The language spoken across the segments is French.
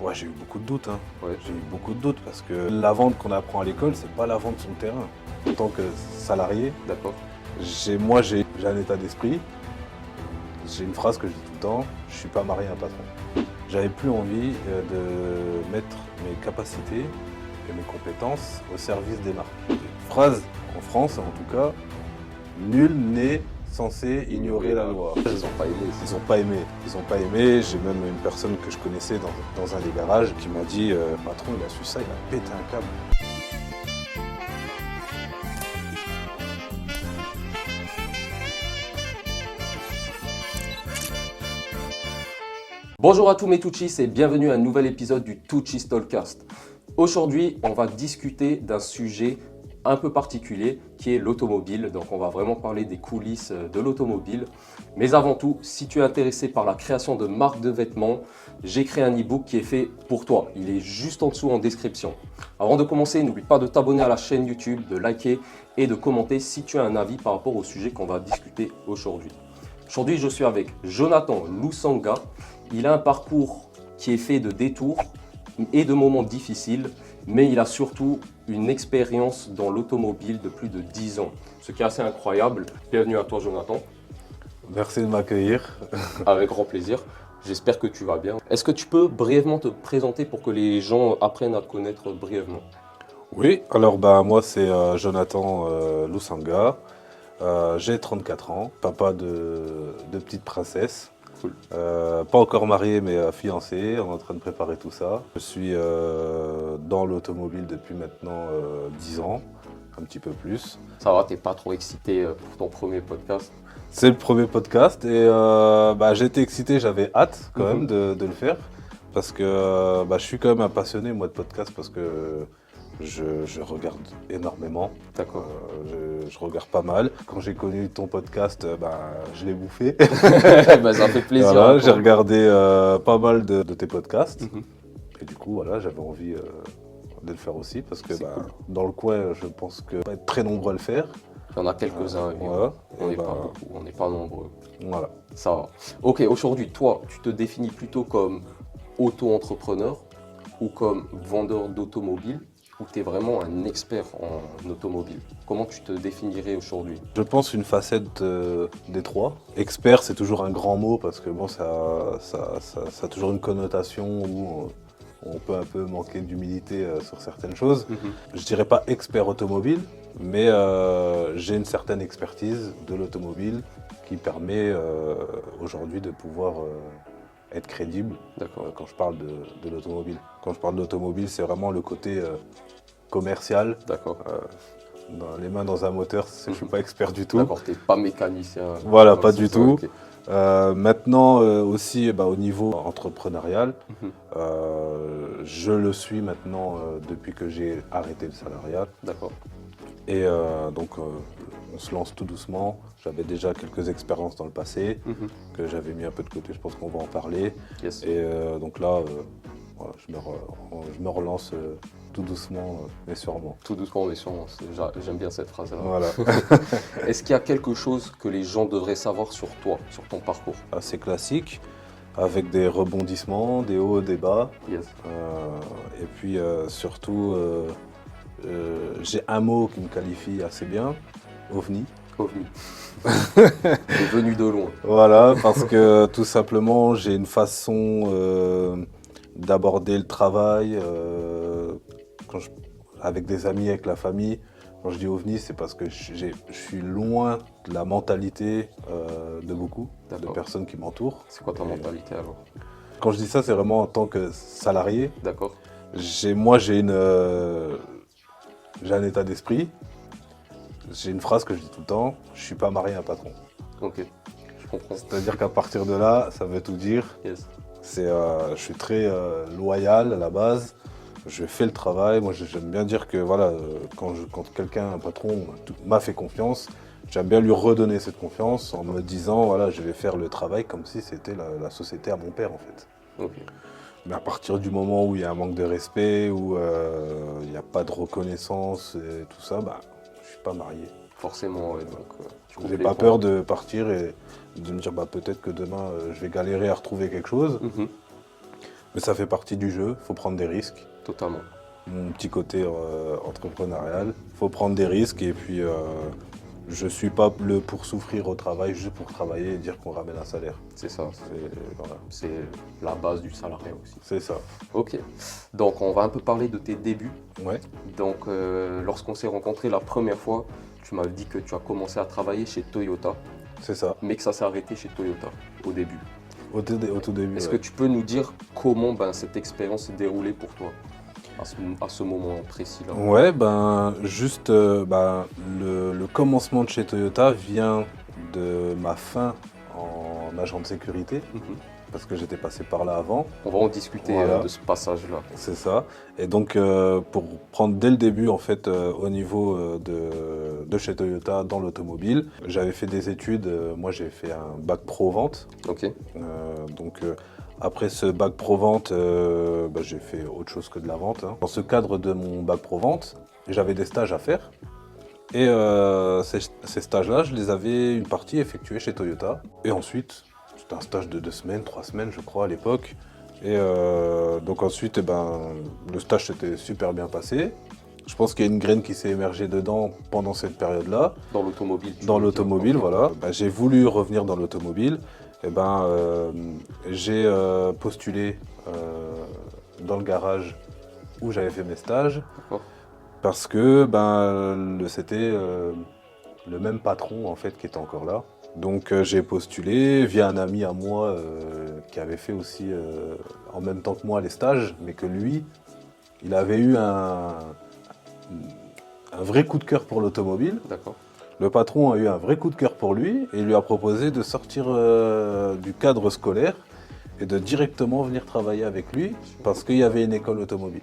Ouais, j'ai eu beaucoup de doutes. Ouais. J'ai eu beaucoup de doutes parce que la vente qu'on apprend à l'école, c'est pas la vente sur le terrain. En tant que salarié, D'accord. j'ai un état d'esprit. J'ai une phrase que je dis tout le temps, je suis pas marié à un patron. J'avais plus envie de mettre mes capacités et mes compétences au service des marques. Une phrase en France, en tout cas, nul n'est censé ignorer la loi. Ils n'ont pas aimé. Ils n'ont pas aimé. Ils n'ont pas aimé. J'ai même une personne que je connaissais dans un des garages qui m'a dit patron, il a su ça, il a pété un câble. Bonjour à tous mes Touchis et bienvenue à un nouvel épisode du Touchis Talkcast. Aujourd'hui, on va discuter d'un sujet un peu particulier qui est l'automobile. Donc on va vraiment parler des coulisses de l'automobile. Mais avant tout, si tu es intéressé par la création de marques de vêtements, j'ai créé un e-book qui est fait pour toi. Il est juste en dessous en description. Avant de commencer, n'oublie pas de t'abonner à la chaîne YouTube, de liker et de commenter si tu as un avis par rapport au sujet qu'on va discuter aujourd'hui. Aujourd'hui, je suis avec Jonathan Lusanga. Il a un parcours qui est fait de détours et de moments difficiles, mais il a surtout une expérience dans l'automobile de plus de 10 ans, ce qui est assez incroyable. Bienvenue à toi, Jonathan. Merci de m'accueillir. Avec grand plaisir. J'espère que tu vas bien. Est-ce que tu peux brièvement te présenter pour que les gens apprennent à te connaître brièvement? Oui, alors moi c'est Jonathan Lusanga. J'ai 34 ans, papa de petite princesse. Cool. Pas encore marié mais fiancé, on est en train de préparer tout ça. Je suis dans l'automobile depuis maintenant 10 ans, un petit peu plus. Ça va, t'es pas trop excité pour ton premier podcast? C'est le premier podcast et j'étais excité, j'avais hâte quand même de le faire. Parce que je suis quand même un passionné moi de podcast parce que je regarde énormément. D'accord. Je regarde pas mal. Quand j'ai connu ton podcast, je l'ai bouffé. Ça fait plaisir. Voilà, j'ai regardé pas mal de tes podcasts. Mhm. Et du coup, voilà, j'avais envie de le faire aussi parce que C'est cool. dans le coin, je pense que pas être très nombreux à le faire. Il y en a quelques-uns. Voilà. On Et n'est pas beaucoup, on n'est pas nombreux. voilà. Ça va. Ok, aujourd'hui, toi, tu te définis plutôt comme auto-entrepreneur ou comme vendeur d'automobile ou tu es vraiment un expert en automobile? Comment tu te définirais aujourd'hui? Je pense une facette des trois. Expert, c'est toujours un grand mot parce que ça a toujours une connotation où on peut un peu manquer d'humilité sur certaines choses. Je dirais pas expert automobile, mais j'ai une certaine expertise de l'automobile qui permet aujourd'hui de pouvoir être crédible quand je parle de l'automobile. Quand je parle d'automobile, c'est vraiment le côté commercial. D'accord. Dans les mains dans un moteur, je ne suis pas expert du tout. D'accord, tu n'es pas mécanicien. Voilà, pas du tout. Okay. Maintenant aussi au niveau entrepreneurial, je le suis maintenant depuis que j'ai arrêté le salariat. D'accord. Et donc on se lance tout doucement. J'avais déjà quelques expériences dans le passé que j'avais mis un peu de côté, je pense qu'on va en parler. Yes. Et donc là, voilà, je me relance tout doucement mais sûrement. Tout doucement mais sûrement, j'aime bien cette phrase-là. Voilà. Est-ce qu'il y a quelque chose que les gens devraient savoir sur toi, sur ton parcours? Assez classique, avec des rebondissements, des hauts, des bas. Yes. Et puis surtout, j'ai un mot qui me qualifie assez bien, ovni. OVNI. T'es venu de loin. Voilà, parce que tout simplement, j'ai une façon d'aborder le travail avec des amis, avec la famille. Quand je dis ovni, c'est parce que je suis loin de la mentalité de beaucoup de personnes qui m'entourent. C'est quoi ta mentalité alors? Quand je dis ça, c'est vraiment en tant que salarié. D'accord. J'ai un état d'esprit. J'ai une phrase que je dis tout le temps, je suis pas marié à un patron. Ok, je comprends. C'est-à-dire qu'à partir de là, ça veut tout dire. Yes. Je suis très loyal à la base. Je fais le travail. Moi, j'aime bien dire que voilà, quand quelqu'un, un patron, m'a fait confiance, j'aime bien lui redonner cette confiance en me disant voilà, je vais faire le travail comme si c'était la société à mon père en fait. Okay. Mais à partir du moment où il y a un manque de respect, où il n'y a pas de reconnaissance et tout ça, je suis pas marié. Forcément, ouais, donc je n'ai pas peur de partir et de me dire peut-être que demain je vais galérer à retrouver quelque chose. Mais ça fait partie du jeu, il faut prendre des risques. Totalement. Mon petit côté entrepreneurial, il faut prendre des risques et puis je ne suis pas le pour souffrir au travail, juste pour travailler et dire qu'on ramène un salaire. C'est ça. Voilà. C'est la base du salariat aussi. C'est ça. Ok. Donc, on va un peu parler de tes débuts. Ouais, Donc, lorsqu'on s'est rencontrés la première fois, tu m'as dit que tu as commencé à travailler chez Toyota, c'est ça. mais que ça s'est arrêté chez Toyota au début. Au tout début. Est-ce ouais. que tu peux nous dire comment cette expérience s'est déroulée pour toi à ce moment précis-là? Ouais, ben juste le commencement de chez Toyota vient de ma fin en agent de sécurité, Mhm. parce que j'étais passé par là avant, On va en discuter Voilà. de ce passage-là. c'est ça. Et donc pour prendre dès le début en fait au niveau de chez Toyota dans l'automobile, j'avais fait des études, moi j'ai fait un bac pro vente. Ok. Après ce bac pro-vente, j'ai fait autre chose que de la vente, hein. Dans ce cadre de mon bac pro-vente, j'avais des stages à faire. Et ces stages-là, je les avais une partie effectués chez Toyota. Et ensuite, c'était un stage de 2 semaines, 3 semaines, je crois, à l'époque. Et donc ensuite, le stage s'était super bien passé. Je pense qu'il y a une graine qui s'est émergée dedans pendant cette période-là. Dans l'automobile. tu Dans veux dire. l'automobile, Ok. voilà. J'ai voulu revenir dans l'automobile. J'ai postulé dans le garage où j'avais fait mes stages D'accord. parce que c'était le même patron en fait qui était encore là. Donc j'ai postulé via un ami à moi qui avait fait aussi en même temps que moi les stages, mais que lui, il avait eu un vrai coup de cœur pour l'automobile. D'accord. Le patron a eu un vrai coup de cœur pour lui et lui a proposé de sortir du cadre scolaire et de directement venir travailler avec lui parce qu'il y avait une école automobile.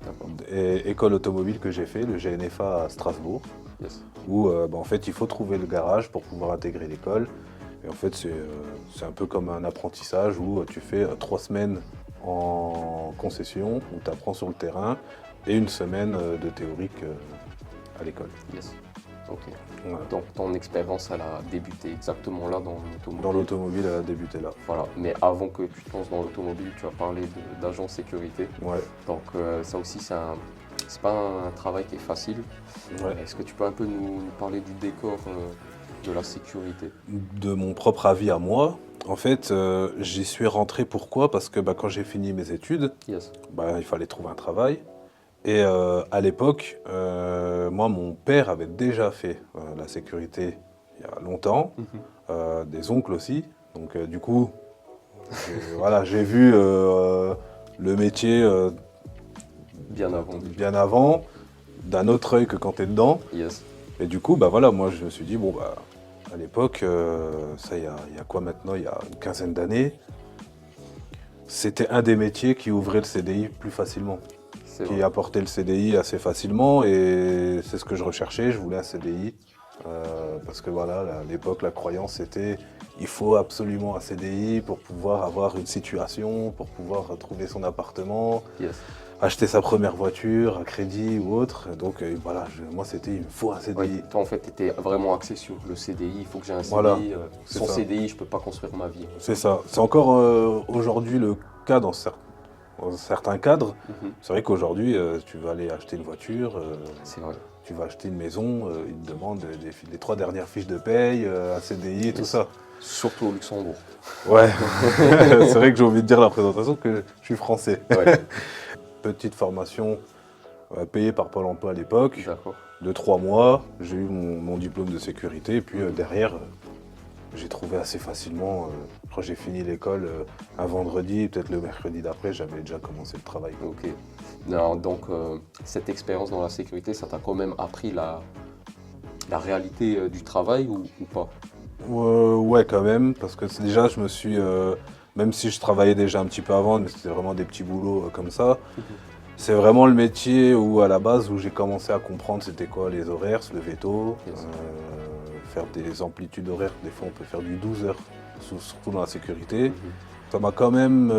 D'accord. Et école automobile que j'ai fait, le GNFA à Strasbourg, Yes. où en fait il faut trouver le garage pour pouvoir intégrer l'école. Et en fait c'est un peu comme un apprentissage où tu fais 3 semaines en concession, où tu apprends sur le terrain, et une semaine de théorique à l'école. Yes. Ok. Voilà. Donc ton expérience, elle a débuté exactement là dans l'automobile. Dans l'automobile, elle a débuté là. Voilà. Mais avant que tu te lances dans l'automobile, tu as parlé d'agent sécurité. Ouais. Donc ça aussi, c'est pas un travail qui est facile. Ouais. Est-ce que tu peux un peu nous parler du décor de la sécurité? De mon propre avis à moi, en fait, j'y suis rentré pourquoi? Parce que quand j'ai fini mes études, Yes. il fallait trouver un travail. Et à l'époque, moi, mon père avait déjà fait la sécurité il y a longtemps, des oncles aussi. Donc du coup, voilà, j'ai vu le métier Bien avant. bien avant, d'un autre œil que quand tu es dedans. Yes. Et du coup, voilà, moi je me suis dit, à l'époque, ça il y a quoi maintenant? Il y a une quinzaine d'années, c'était un des métiers qui ouvrait le CDI plus facilement, C'est qui vrai. apportait le CDI assez facilement, et c'est ce que je recherchais, je voulais un CDI. Parce que voilà, à l'époque, la croyance c'était il faut absolument un CDI pour pouvoir avoir une situation, pour pouvoir trouver son appartement, Yes. acheter sa première voiture à crédit ou autre. Donc voilà, moi c'était il me faut un CDI. Ouais, toi, en fait, tu étais vraiment axé sur le CDI. Il faut que j'ai un CDI. Voilà, c'est Sans ça. CDI, je peux pas construire ma vie. C'est ça. C'est encore aujourd'hui le cas dans certains cadres. Mhm. C'est vrai qu'aujourd'hui, tu vas aller acheter une voiture, C'est vrai. tu vas acheter une maison, ils te demandent les 3 dernières fiches de paye, un CDI et tout ça. Surtout au Luxembourg. Ouais, c'est vrai que j'ai envie de dire la présentation que je suis français. Ouais. Petite formation payée par Pôle emploi à l'époque, D'accord. de 3 mois. J'ai eu mon diplôme de sécurité et puis derrière, j'ai trouvé assez facilement. Je crois que j'ai fini l'école un vendredi, peut-être le mercredi d'après, j'avais déjà commencé le travail. Ok. Non, donc, cette expérience dans la sécurité, ça t'a quand même appris la réalité du travail ou pas? Ouais, quand même, parce que déjà, je me suis. Même si je travaillais déjà un petit peu avant, mais c'était vraiment des petits boulots comme ça. C'est vraiment le métier où, à la base, où j'ai commencé à comprendre c'était quoi les horaires, se lever tôt, Yes. faire des amplitudes horaires. Des fois, on peut faire du 12 heures, surtout dans la sécurité. Ça m'a quand même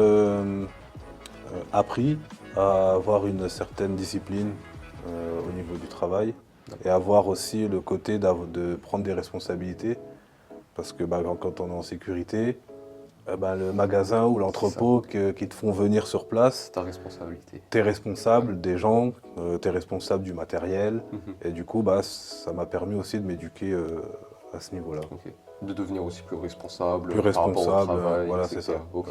appris à avoir une certaine discipline au niveau du travail et avoir aussi le côté de prendre des responsabilités. Parce que quand on est en sécurité, Le magasin ou l'entrepôt qui te font venir sur place. C'est ta responsabilité. Tu es responsable des gens, tu es responsable du matériel. Mhm. Et du coup, ça m'a permis aussi de m'éduquer à ce niveau-là. Ok. De devenir aussi plus responsable Plus par rapport au responsable, travail, voilà, etc. c'est ça. Ok.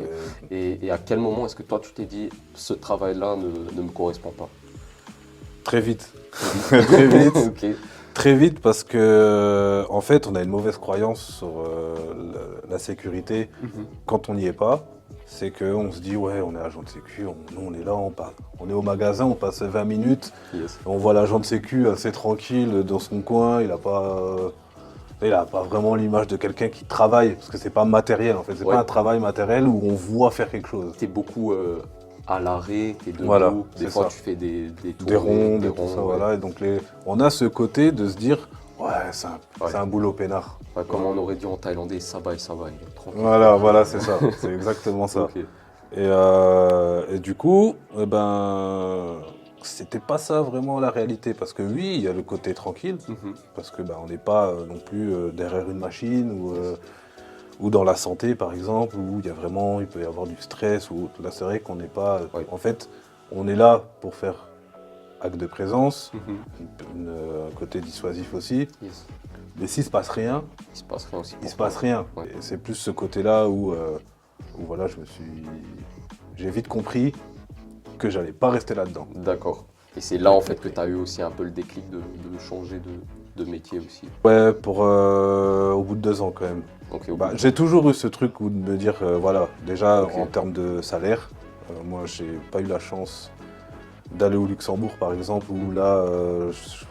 Et à quel moment est-ce que toi tu t'es dit ce travail-là ne me correspond pas? Très vite. Très vite. Ok. Très vite parce que en fait on a une mauvaise croyance sur la sécurité Mhm. quand on n'y est pas. C'est qu'on se dit ouais on est agent de sécu, nous on est là, on est au magasin, on passe 20 minutes, Yes. on voit l'agent de sécu assez tranquille dans son coin, il a pas vraiment l'image de quelqu'un qui travaille, parce que c'est pas matériel en fait, c'est Ouais. pas un travail matériel où on voit faire quelque chose. T'es beaucoup à l'arrêt, t'es debout, Voilà, des c'est fois ça. tu fais des Des tournées, rondes, et tout ça, ouais. voilà. Et donc on a ce côté de se dire ouais c'est Ouais. un boulot peinard. Ouais, comme on aurait dit en thaïlandais, ça va, tranquille. Voilà, c'est ça, c'est exactement ça. Ok. Et du coup, c'était pas ça vraiment la réalité, parce que oui, il y a le côté tranquille, Mhm. parce que on n'est pas non plus derrière une machine ou dans la santé par exemple, où il peut y avoir du stress, ou là c'est vrai qu'on n'est pas. Ouais. En fait, on est là pour faire acte de présence, Mhm. un côté dissuasif aussi, Yes. mais s'il se passe rien, Il se passe rien aussi. il se passe rien. Ouais. Et c'est plus ce côté-là où voilà, j'ai vite compris que j'allais pas rester là-dedans. D'accord. Et c'est là en fait que tu as eu aussi un peu le déclic de changer de métier aussi. Ouais, au bout de 2 ans quand même. Ok, au bout de- J'ai toujours eu ce truc où de me dire, voilà, déjà Ok. en termes de salaire, moi j'ai pas eu la chance d'aller au Luxembourg par exemple, où là je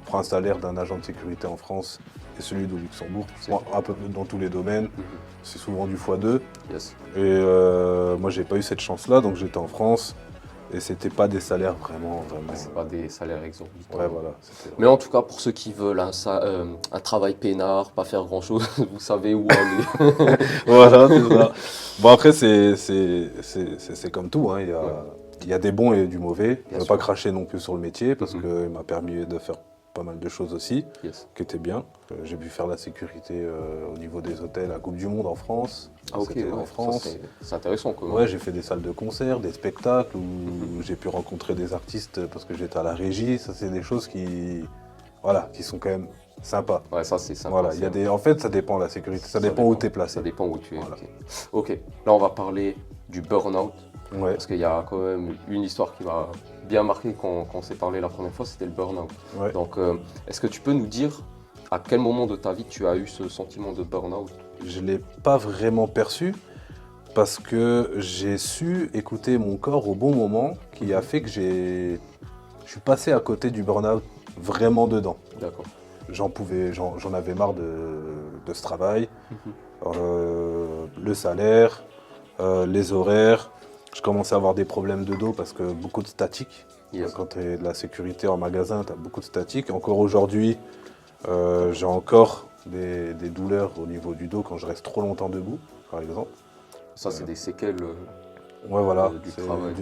prends un salaire d'un agent de sécurité en France et celui du Luxembourg, C'est- un peu dans tous les domaines, Mhm. c'est souvent du x2. Yes. Et moi j'ai pas eu cette chance-là, donc j'étais en France et c'était pas des salaires vraiment. C'est pas des salaires exorbitants. Ouais, voilà. Mais en tout cas, pour ceux qui veulent un travail peinard, pas faire grand chose, vous savez où aller. Voilà, c'est ça. Bon, après, c'est comme tout, hein. Il y a des bons et du mauvais. Je ne veux sûr. pas cracher non plus sur le métier parce Mhm. qu'il m'a permis de faire pas mal de choses aussi, Yes. qui étaient bien. J'ai pu faire la sécurité au niveau des hôtels à Coupe du Monde en France. Ah ok, C'était ouais, en ça, France. c'est intéressant quand même. Ouais, j'ai fait des salles de concert, des spectacles où j'ai pu rencontrer des artistes parce que j'étais à la régie. Ça, c'est des choses qui sont quand même sympas. Ouais, ça c'est sympa. Voilà, en fait, ça dépend de la sécurité, ça dépend où tu es placé. Ça dépend où tu es. Voilà. Ok, là on va parler du burn-out. Ouais, Parce qu'il y a quand même une histoire qui m'a bien marqué quand on s'est parlé la première fois, c'était le burn-out. ouais. Donc, est-ce que tu peux nous dire à quel moment de ta vie tu as eu ce sentiment de burn-out? Je ne l'ai pas vraiment perçu parce que j'ai su écouter mon corps au bon moment qui a fait que je suis passé à côté du burn-out vraiment dedans. D'accord. J'en avais marre de ce travail, le salaire, les horaires. Je commençais à avoir des problèmes de dos parce que beaucoup de statique. Yes. Quand tu es de la sécurité en magasin, tu as beaucoup de statique. Encore aujourd'hui, j'ai encore des douleurs au niveau du dos quand je reste trop longtemps debout, par exemple. Ça, c'est des séquelles. Ouais, voilà. Du C'est travail.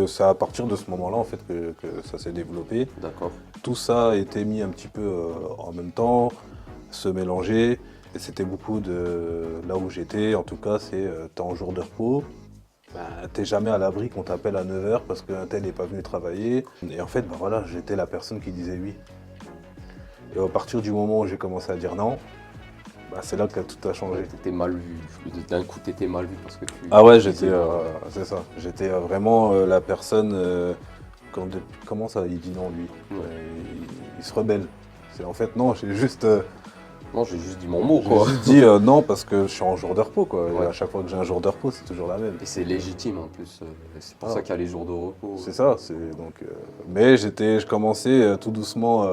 c'est à partir de ce moment-là en fait que ça s'est développé. D'accord. Tout ça a été mis un petit peu en même temps, se mélanger. Et c'était beaucoup de là où j'étais, en tout cas, t'es en jour de repos. T'es jamais à l'abri qu'on t'appelle à 9 h parce qu'un tel n'est pas venu travailler. Et en fait, voilà, j'étais la personne qui disait oui. Et à partir du moment où j'ai commencé à dire non, c'est là que tout a changé. T'étais mal vu. D'un coup, t'étais mal vu parce que tu. Ah ouais, tu disais, c'est ça. J'étais vraiment la personne. Comment ça, il dit non lui Ouais. il se rebelle. En fait non, j'ai juste dit mon mot, quoi. dit non parce que je suis en jour de repos quoi. Ouais. Et à chaque fois que j'ai un jour de repos, c'est toujours la même. Et c'est légitime en plus. C'est pour Ah. ça qu'il y a les jours de repos. C'est ça. Mais je commençais tout doucement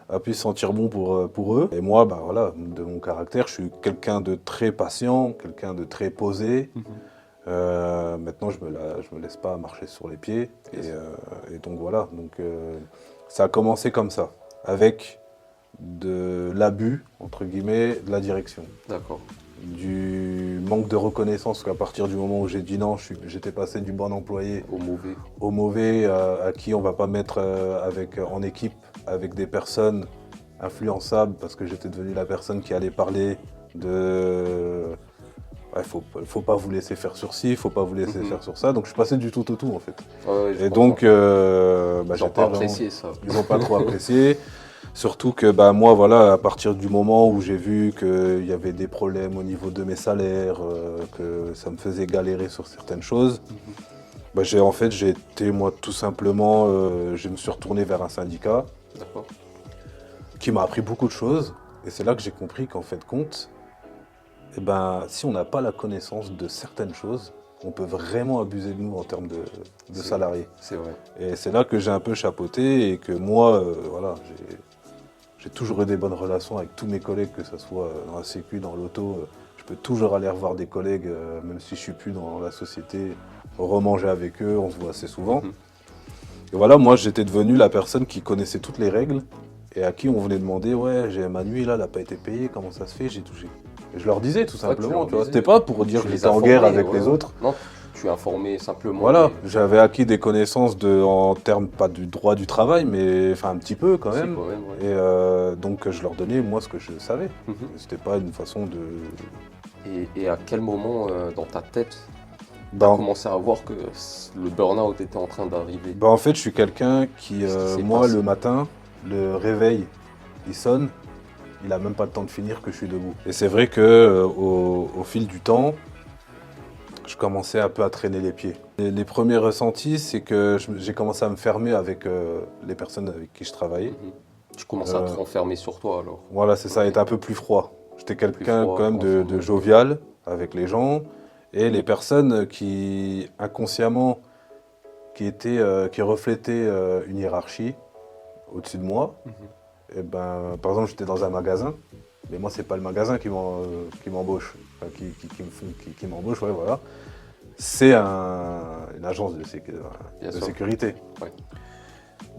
à pu sentir bon pour eux. Et moi, voilà, de mon caractère, je suis quelqu'un de très patient, quelqu'un de très posé. Maintenant, je me laisse pas marcher sur les pieds. Et donc voilà. Donc ça a commencé comme ça, avec de l'abus, entre guillemets, de la direction. D'accord. Du manque de reconnaissance, qu'à partir du moment où j'ai dit non, j'étais passé du bon employé Au mauvais. au mauvais, à qui on va pas mettre en équipe avec des personnes influençables, parce que j'étais devenu la personne qui allait parler ouais, faut pas vous laisser faire sur ci, faut pas vous laisser faire sur ça. Donc je suis passé du tout au tout en fait. Ouais, Et donc, ils n'ont j'étais pas apprécié ça. Ils n'ont pas trop apprécié. Surtout que moi, voilà, à partir du moment où j'ai vu qu'il y avait des problèmes au niveau de mes salaires, que ça me faisait galérer sur certaines choses, j'ai été, moi, tout simplement, je me suis retourné vers un syndicat D'accord. qui m'a appris beaucoup de choses. Et c'est là que j'ai compris qu'en fait, compte, si on n'a pas la connaissance de certaines choses, on peut vraiment abuser de nous en termes de salariés. C'est vrai. Et c'est là que j'ai un peu chapeauté et que moi, voilà, j'ai toujours eu des bonnes relations avec tous mes collègues, que ce soit dans la sécu, dans l'auto. Je peux toujours aller revoir des collègues, même si je suis plus dans la société, remanger avec eux, on se voit assez souvent. Et voilà, moi j'étais devenu la personne qui connaissait toutes les règles et à qui on venait demander, ouais, j'ai ma nuit là, elle n'a pas été payée, comment ça se fait, j'ai touché. Et je leur disais tout simplement, tu vois. C'était pas pour dire que j'étais en guerre avec les autres. Non, tu informais simplement. Voilà, j'avais acquis des connaissances en termes, pas du droit du travail, mais enfin un petit peu quand même. Ouais. Et donc je leur donnais moi ce que je savais. C'était pas une façon de... Et à quel moment dans ta tête tu as commencé à voir que le burn-out était en train d'arriver? En fait, je suis quelqu'un qui, moi, le matin, le réveil, il sonne, il n'a même pas le temps de finir que je suis debout. Et c'est vrai que au fil du temps, je commençais un peu à traîner les pieds. Les premiers ressentis, c'est que j'ai commencé à me fermer avec les personnes avec qui je travaillais. Tu commençais à te renfermer sur toi alors? Voilà, c'est ça, être un peu plus froid. J'étais quelqu'un quand même de jovial avec les gens. Et les personnes qui, inconsciemment, qui reflétaient une hiérarchie au-dessus de moi, par exemple, j'étais dans un magasin, mais moi, c'est pas le magasin qui m'embauche, enfin, qui m'embauche, ouais, voilà. C'est une agence de sécurité. Ouais.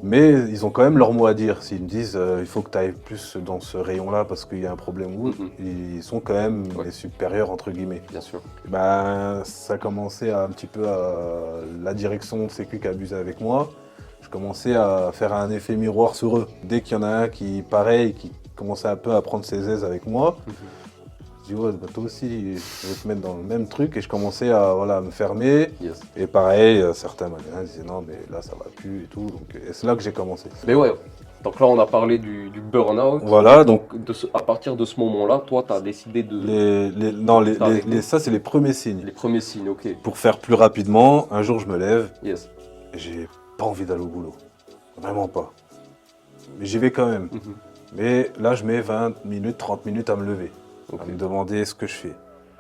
Mais ils ont quand même leur mot à dire. S'ils me disent il faut que tu ailles plus dans ce rayon-là parce qu'il y a un problème ou ils sont quand même les supérieurs, entre guillemets. Bien sûr. Ça commençait un petit peu à la direction de sécu qui abusait avec moi. Je commençais à faire un effet miroir sur eux. Dès qu'il y en a un qui, pareil, qui commençait un peu à prendre ses aises avec moi, je dis ouais, toi aussi, je vais te mettre dans le même truc et je commençais à me fermer. Yes. Et pareil, certains disaient non mais là ça va plus et tout. Et c'est là que j'ai commencé. Mais ouais, donc là on a parlé du burn-out. Voilà, donc à partir de ce moment-là, toi tu as décidé de... ça c'est les premiers signes. Les premiers signes, ok. Pour faire plus rapidement, un jour je me lève Yes. et j'ai pas envie d'aller au boulot. Vraiment pas. Mais j'y vais quand même. Mais là je mets 20 minutes, 30 minutes à me lever. À me demander ce que je fais.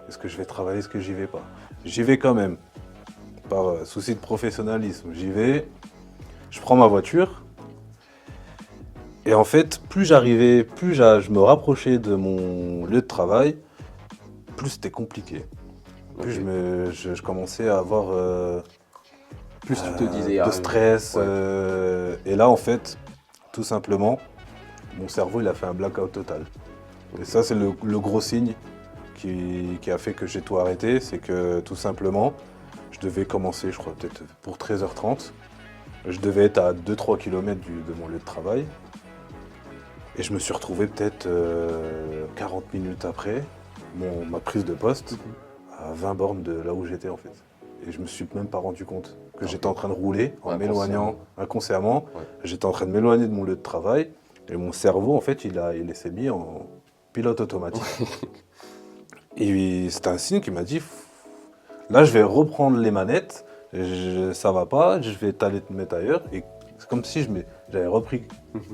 Est-ce que je vais travailler, est-ce que j'y vais pas? J'y vais quand même. Par souci de professionnalisme. J'y vais, je prends ma voiture. Et en fait, plus j'arrivais, plus je me rapprochais de mon lieu de travail, plus c'était compliqué. Plus je commençais à avoir plus tu te disais, de stress. Et là, en fait, tout simplement, mon cerveau il a fait un blackout total. Et ça, c'est le gros signe qui a fait que j'ai tout arrêté. C'est que tout simplement, je devais commencer, je crois, peut-être pour 13h30. Je devais être à 2-3 km de mon lieu de travail. Et je me suis retrouvé peut-être 40 minutes après ma prise de poste à 20 bornes de là où j'étais en fait. Et je me suis même pas rendu compte que j'étais en train de rouler en m'éloignant inconsciemment. J'étais en train de m'éloigner de mon lieu de travail. Et mon cerveau, en fait, il s'est mis en pilote automatique. Et c'était un signe qui m'a dit, là, je vais reprendre les manettes, ça va pas, je vais t'aller te mettre ailleurs. Et c'est comme si j'avais repris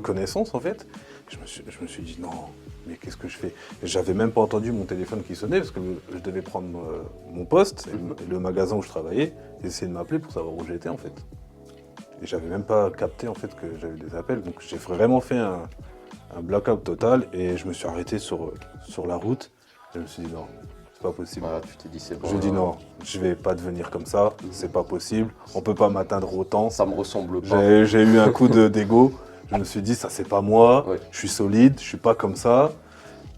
connaissance, en fait. Je me suis dit, non, mais qu'est-ce que je fais? J'avais même pas entendu mon téléphone qui sonnait, parce que je devais prendre mon poste, et le magasin où je travaillais, ils essayaient de m'appeler pour savoir où j'étais, en fait. Et j'avais même pas capté, en fait, que j'avais des appels. Donc j'ai vraiment fait un blackout total et je me suis arrêté sur la route. Et je me suis dit non, c'est pas possible. Voilà, tu t'es dit c'est bon. Je dis non, je vais pas devenir comme ça, c'est pas possible. On peut pas m'atteindre autant. Ça me ressemble pas. J'ai eu un coup d'ego. Je me suis dit ça c'est pas moi, je suis solide, je suis pas comme ça.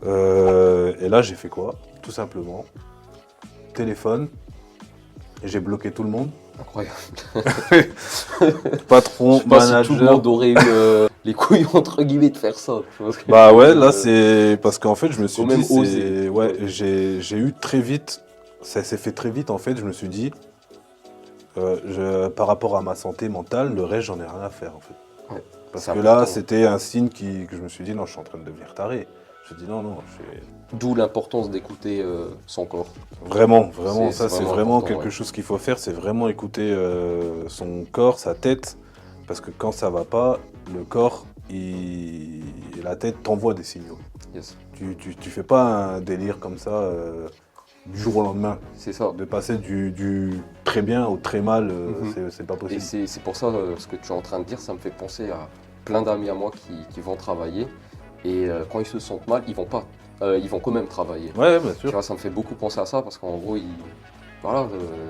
Et là j'ai fait quoi? Tout simplement, téléphone, et j'ai bloqué tout le monde. Incroyable. Patron, manager. Si tout le monde aurait eu les couilles entre guillemets de faire ça. Bah ouais, là c'est parce qu'en fait je me suis dit, j'ai eu très vite ça s'est fait très vite en fait. Je me suis dit, par rapport à ma santé mentale, le reste, j'en ai rien à faire en fait. Ouais. Parce C'est que là, important. c'était un signe que je me suis dit, non, je suis en train de devenir taré. Je me suis dit, non, D'où l'importance d'écouter son corps. vraiment, C'est c'est vraiment vraiment important, quelque ouais. chose qu'il faut faire, c'est vraiment écouter son corps, sa tête, parce que quand ça va pas, le corps et la tête t'envoient des signaux. Yes. Tu fais pas un délire comme ça du jour au lendemain. C'est ça. De passer du très bien au très mal, c'est pas Et possible. c'est pour ça, ce que tu es en train de dire, ça me fait penser à plein d'amis à moi qui vont travailler. Et quand ils se sentent mal, ils vont pas. Ils vont quand même travailler. Ouais, bien Tu sûr. vois, ça me fait beaucoup penser à ça parce qu'en gros, voilà,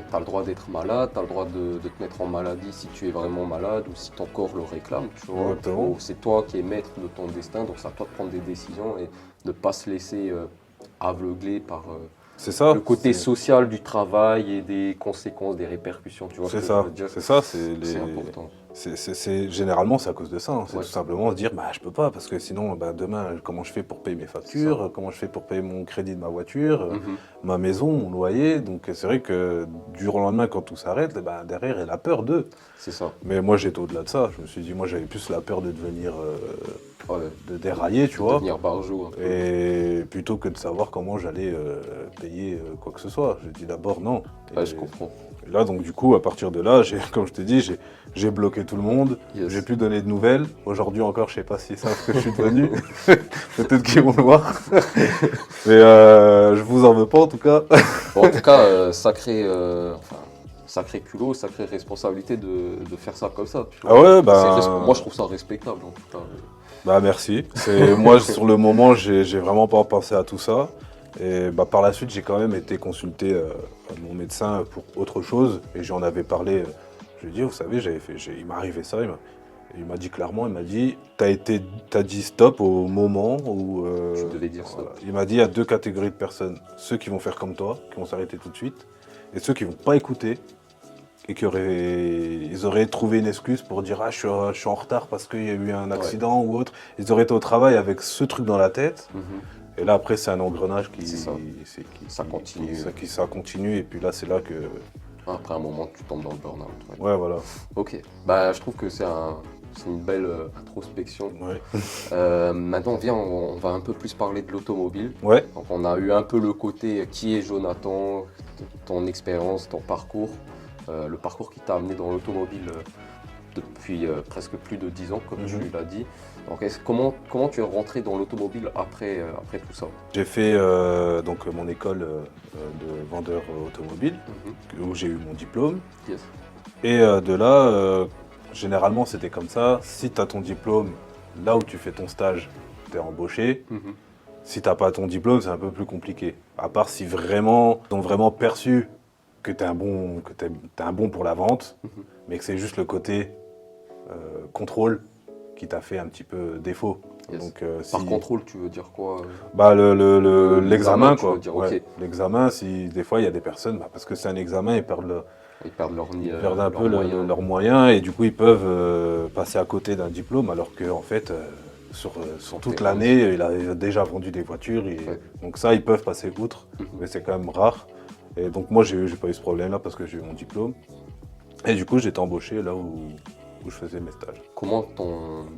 tu as le droit d'être malade, tu as le droit de te mettre en maladie si tu es vraiment malade ou si ton corps le réclame. Tu vois. Exactement. C'est toi qui es maître de ton destin, donc c'est à toi de prendre des décisions et de ne pas se laisser aveugler par C'est ça. le côté c'est- social du travail et des conséquences, des répercussions. Tu vois ce C'est que ça. je veux dire? C'est ça. C'est important. Généralement, c'est à cause de ça. Hein. C'est Ouais. tout simplement se dire, bah, je peux pas, parce que sinon, bah, demain, comment je fais pour payer mes factures, ça. comment je fais pour payer mon crédit de ma voiture, Mhm. ma maison, mon loyer. Donc, c'est vrai que du jour au lendemain, quand tout s'arrête, bah, derrière, il y a la peur d'eux. C'est ça. Mais moi, j'étais au-delà de ça. Je me suis dit, moi, j'avais plus la peur de devenir, Ouais. de dérailler, tu vois. Devenir barjot un peu. Et plutôt que de savoir comment j'allais payer quoi que ce soit. J'ai dit d'abord non. Ouais, Et je comprends. là, donc du coup, à partir de là, comme je te dis, j'ai bloqué tout le monde. Yes. J'ai plus donné de nouvelles. Aujourd'hui encore, je sais pas s'ils savent ce que je suis devenu. Peut-être qu'ils vont le voir. Mais je vous en veux pas en tout cas. Bon, en tout cas, sacré culot, sacrée responsabilité de faire ça comme ça. Tu vois. Ah ouais, bah, Moi, je trouve ça respectable en tout cas. bah merci. Moi, sur le moment, j'ai vraiment pas pensé à tout ça. Et bah, par la suite, j'ai quand même été consulté mon médecin pour autre chose. Et j'en avais parlé. Je lui ai dit, vous savez, il m'est arrivé ça. Il m'a dit clairement, il m'a dit, t'as dit stop au moment où... Tu devais dire stop. voilà. Il m'a dit, il y a deux catégories de personnes. Ceux qui vont faire comme toi, qui vont s'arrêter tout de suite. Et ceux qui vont pas écouter. Et ils auraient trouvé une excuse pour dire, ah, je suis en retard parce qu'il y a eu un accident ou autre. Ils auraient été au travail avec ce truc dans la tête. Mhm. Et là, après, c'est un engrenage qui... C'est ça. Ça continue. Ça continue. Et puis là, c'est là que... Après un moment, tu tombes dans le burn-out. Ouais. Ouais, voilà. Ok. Bah, je trouve que c'est une belle introspection. Ouais. Maintenant, viens, on va un peu plus parler de l'automobile. Ouais. Donc, on a eu un peu le côté qui est Jonathan, ton expérience, ton parcours, le parcours qui t'a amené dans l'automobile depuis presque plus de 10 ans, comme tu l'as dit. Donc, comment tu es rentré dans l'automobile après tout ça? J'ai fait donc mon école de vendeur automobile, où j'ai eu mon diplôme. Yes. Et de là, généralement, c'était comme ça. Si tu as ton diplôme, là où tu fais ton stage, tu es embauché. Mhm. Si tu n'as pas ton diplôme, c'est un peu plus compliqué. À part si vraiment, ils ont vraiment perçu que tu es, un bon pour la vente, mais que c'est juste le côté contrôle qui t'a fait un petit peu défaut. Yes. Donc, Par contrôle, tu veux dire quoi? bah, l'examen, tu quoi. veux dire, Ouais. ok. L'examen, si des fois il y a des personnes, bah, parce que c'est un examen, ils perdent Ils perdent un peu moyens. leurs moyens et du coup ils peuvent passer à côté d'un diplôme alors que en fait sur toute l'année il a déjà vendu des voitures donc ça ils peuvent passer outre mais c'est quand même rare et donc moi j'ai pas eu ce problème là parce que j'ai eu mon diplôme et du coup j'étais embauché là où je faisais mes stages. Comment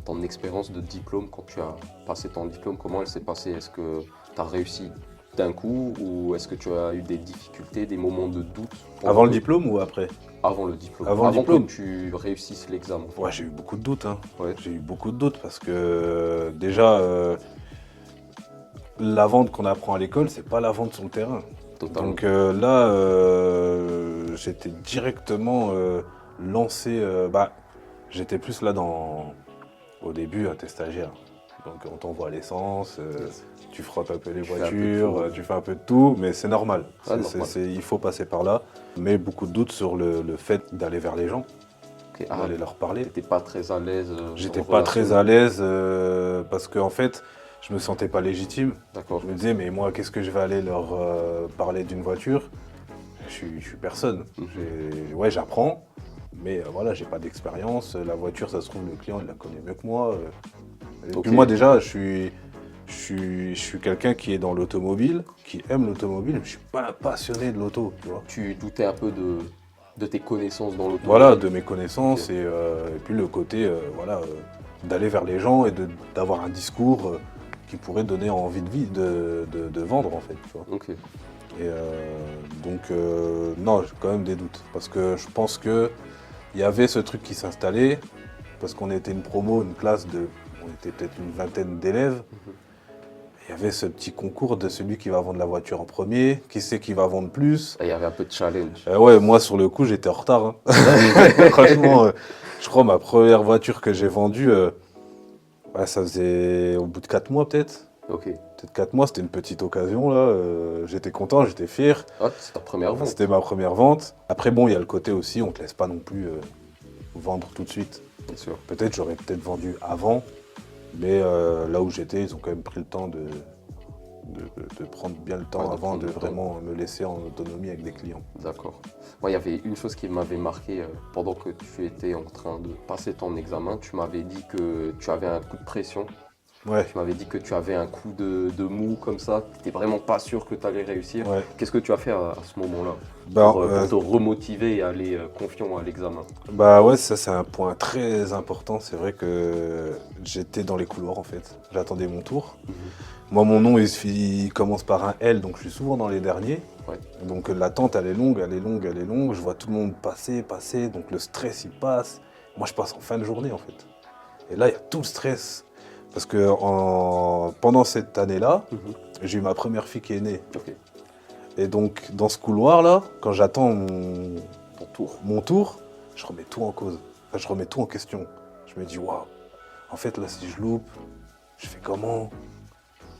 ton expérience de diplôme, quand tu as passé ton diplôme, comment elle s'est passée? Est-ce que tu as réussi d'un coup ou est-ce que tu as eu des difficultés, des moments de doute? Avant le diplôme ou après? Avant le diplôme. Avant le diplôme. Que tu réussisses l'examen. Ouais, j'ai eu beaucoup de doutes. Hein. Ouais. J'ai eu beaucoup de doutes parce que déjà, la vente qu'on apprend à l'école, c'est pas la vente sur le terrain. Totalement. Donc là, j'étais directement lancé. J'étais plus là au début, t'es stagiaire. Donc on t'envoie à l'essence, tu frottes un peu les voitures, tu fais un peu de tout, mais c'est normal. Il faut passer par là. Mais beaucoup de doutes sur le fait d'aller vers les gens, d'aller leur parler. T'étais pas très à l'aise J'étais pas très à l'aise parce qu'en fait, je me sentais pas légitime. D'accord. Je me disais, mais moi, qu'est-ce que je vais aller leur parler d'une voiture? Je suis personne. Ouais, j'apprends, mais voilà, j'ai pas d'expérience. La voiture, ça se trouve, le client, il la connaît mieux que moi. Et puis moi, déjà, je je suis quelqu'un qui est dans l'automobile, qui aime l'automobile, mais je suis pas un passionné de l'auto, tu vois. Tu doutais un peu de tes connaissances dans l'automobile. Voilà, de mes connaissances Ok. et puis le côté voilà, d'aller vers les gens et d'avoir un discours qui pourrait donner envie de vendre en fait. Tu vois. Ok. Et donc non, j'ai quand même des doutes parce que je pense que il y avait ce truc qui s'installait parce qu'on était une promo, une classe de, on était peut-être une vingtaine d'élèves. Il y avait ce petit concours de celui qui va vendre la voiture en premier, qui c'est qui va vendre plus. Il y avait un peu de challenge. Ouais, moi sur le coup j'étais en retard. Hein. Franchement, je crois ma première voiture que j'ai vendue, ouais, ça faisait au bout de 4 mois peut-être. Ok. Peut-être 4 mois, c'était une petite occasion là. J'étais content, j'étais fier. Ah, c'est ta première vente. C'était ma première vente. Après bon, il y a le côté aussi, on te laisse pas non plus vendre tout de suite. Bien sûr. Peut-être j'aurais peut-être vendu avant, mais là où j'étais, ils ont quand même pris le temps de prendre bien le temps Ouais, de avant prendre de le temps. vraiment me laisser en autonomie avec des clients. D'accord. Moi, il y avait une chose qui m'avait marqué pendant que tu étais en train de passer ton examen. Tu m'avais dit que tu avais un coup de pression. Ouais, Tu m'avais dit que tu avais un coup de mou comme ça. Tu n'étais vraiment pas sûr que tu allais réussir. ouais. Qu'est-ce que tu as fait à ce moment-là Bah, pour te remotiver et aller confiant à l'examen? bah ouais, ça c'est un point très important. C'est vrai que j'étais dans les couloirs en fait. J'attendais mon tour. Moi, mon nom il commence par un L, donc je suis souvent dans les derniers. Ouais. Donc l'attente elle est longue, elle est longue, elle est longue. Je vois tout le monde passer, donc le stress il passe. Moi, je passe en fin de journée en fait. Et là, il y a tout le stress. Parce que pendant cette année-là, j'ai eu ma première fille qui est née. Ok. Et donc, dans ce couloir-là, quand j'attends Ton tour. mon tour, je remets tout en cause. Enfin, je remets tout en question. Je me dis, waouh, en fait, là, si je loupe, je fais comment?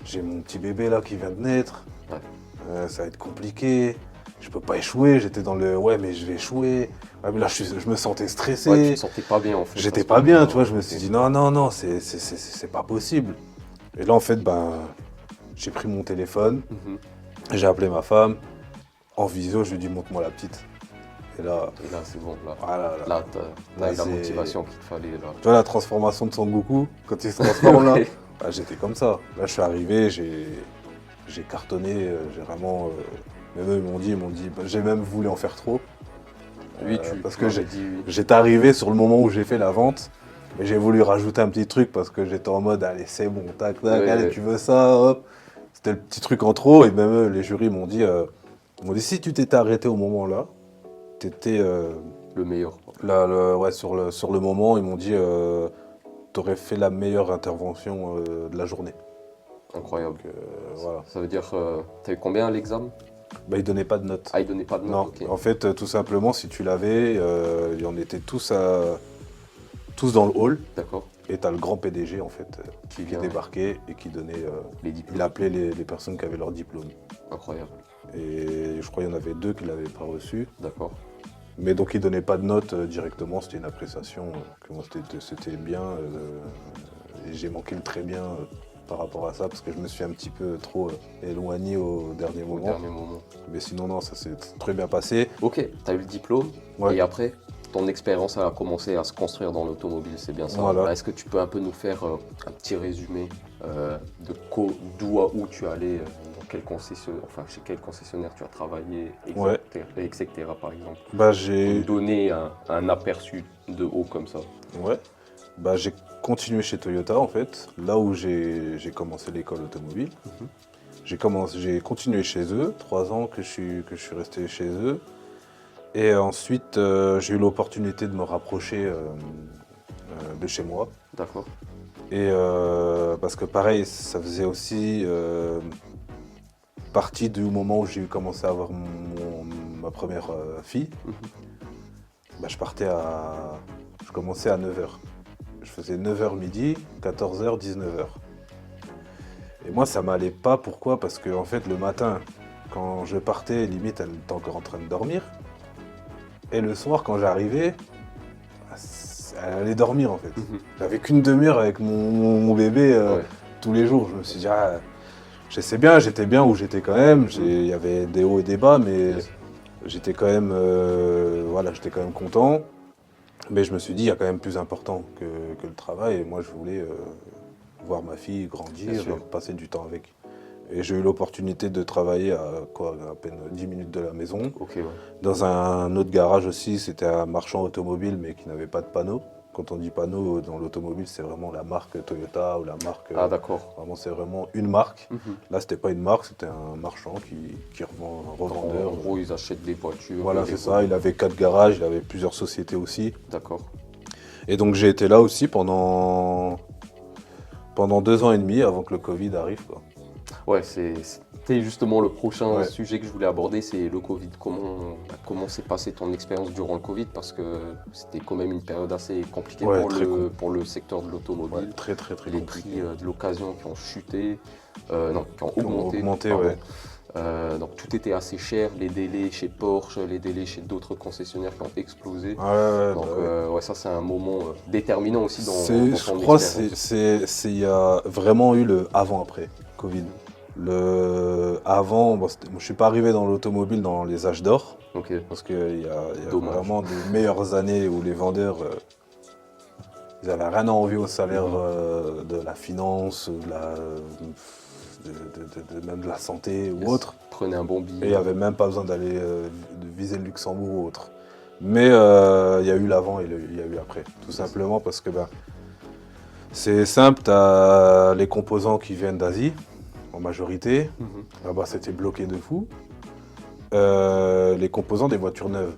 J'ai mon petit bébé là qui vient de naître. Ouais. Ça va être compliqué. Je peux pas échouer. J'étais dans le ouais, mais je vais échouer. Ouais, mais là, je me sentais stressé. Ouais, tu te sentais pas bien en fait. J'étais à ce pas bien, moment-là. tu vois. Je me suis dit, non, non, non, c'est pas possible. Et là, en fait, ben, j'ai pris mon téléphone. Mhm. J'ai appelé ma femme. En visio, je lui ai dit, montre-moi la petite. Et là, Et là, c'est bon. Là, voilà, là. là t'as Là, eu la c'est- motivation qu'il te fallait. Là. Tu vois la transformation de Son Goku, quand il se transforme là Ouais. Bah, j'étais comme ça. Là, je suis arrivé, j'ai cartonné, j'ai vraiment. Même eux, ils m'ont dit, bah, j'ai même voulu en faire trop. Oui, parce tu que m'avais dit oui. j'étais arrivé sur le moment où j'ai fait la vente, mais j'ai voulu rajouter un petit truc parce que j'étais en mode, allez, c'est bon, tac, tac, Ouais, allez, ouais. tu veux ça, hop. C'était le petit truc en trop, et même eux, les jurys m'ont dit, si tu t'étais arrêté au moment là, t'étais Le meilleur. ouais, sur le moment, ils m'ont dit, t'aurais fait la meilleure intervention de la journée. Incroyable. Donc, voilà. Ça veut dire, t'as eu combien à l'examen? Bah, ils donnaient pas de notes. Ah, il donnait pas de Non, notes, ok. en fait, tout simplement, si tu l'avais, il y en était tous dans le hall. D'accord. Et t'as le grand PDG, en fait, Qui qui vient, débarquait et qui donnait. les diplômes. Il appelait les personnes qui avaient leur diplôme. Incroyable. Et je crois qu'il y en avait 2 qui ne l'avaient pas reçu. D'accord. Mais donc, ils donnaient pas de notes directement, c'était une appréciation. Que moi, c'était bien. Et j'ai manqué le très bien par rapport à ça, parce que je me suis un petit peu trop éloigné au dernier Au moment. dernier moment. Mais sinon, non, ça s'est très bien passé. Ok, t'as eu le diplôme. Ouais. Et après, ton expérience a commencé à se construire dans l'automobile, c'est bien ça. Voilà. Est-ce que tu peux un peu nous faire un petit résumé d'où à où tu allais, dans quel chez quel concessionnaire tu as travaillé, Ouais. etc. par exemple. Bah, Pour j'ai nous donner un aperçu de haut comme ça. ouais. Bah, j'ai continué chez Toyota, en fait, là où j'ai commencé l'école automobile. Mhm. J'ai continué chez eux, 3 ans que je suis resté chez eux. Et ensuite, j'ai eu l'opportunité de me rapprocher de chez moi. D'accord. Et parce que pareil, ça faisait aussi partie du moment où j'ai commencé à avoir ma première fille. Mhm. Bah, je commençais à 9h. Je faisais 9h midi, 14h, 19h. Et moi, ça m'allait pas. Pourquoi? Parce que en fait, le matin, quand je partais, limite, elle était encore en train de dormir. Et le soir, quand j'arrivais, elle allait dormir en fait. Mhm. J'avais qu'une demi-heure avec mon bébé Ouais. tous les jours. Je me suis dit, ah, je sais bien, j'étais bien où j'étais quand même. Il y avait des hauts et des bas, mais Yes. j'étais quand même, voilà, j'étais quand même content. Mais je me suis dit, il y a quand même plus important que le travail. Et moi, je voulais voir ma fille Bien grandir, sûr. passer du temps avec. Et j'ai eu l'opportunité de travailler à peine 10 minutes de la maison. Ok, ouais. Dans un autre garage aussi, c'était un marchand automobile, mais qui n'avait pas de panneau. Quand on dit panneau dans l'automobile, c'est vraiment la marque Toyota ou la marque. Ah, d'accord. Vraiment, c'est vraiment une marque. Mhm. Là, c'était pas une marque, c'était un marchand qui revend, un En revendeur. gros, ils achètent des voitures. Voilà, et c'est les ça. Il avait 4 garages, il avait plusieurs sociétés aussi. D'accord. Et donc, j'ai été là aussi pendant 2 ans et demi avant que le Covid arrive, quoi. Ouais, c'était justement le prochain Ouais. sujet que je voulais aborder, c'est le Covid. Comment s'est passée ton expérience durant le Covid? Parce que c'était quand même une période assez compliquée Ouais, pour le secteur de l'automobile. Ouais, très, très, très Les compliqué. prix de l'occasion qui ont chuté, non, qui ont Qui ont augmenté. ouais. Donc tout était assez cher, les délais chez Porsche, les délais chez d'autres concessionnaires qui ont explosé. Ouais, Donc bah ouais. ouais, ça c'est un moment déterminant aussi dans Je ton crois expérience. il y a vraiment eu le avant-après Covid. Le avant, bon, moi, je suis pas arrivé dans l'automobile dans les âges d'or, Ok, parce qu'il y a dommage. vraiment des meilleures années où les vendeurs, ils avaient rien à envier au salaire de la finance, même de la santé ou Yes. autre. Prenez un bon Et il billet. n'y avait même pas besoin d'aller de viser le Luxembourg ou autre. Mais il y a eu l'avant et il y a eu après. Tout simplement parce que c'est simple, tu as les composants qui viennent d'Asie, en majorité. Mhm. Là-bas, c'était bloqué de fou. Les composants des voitures neuves.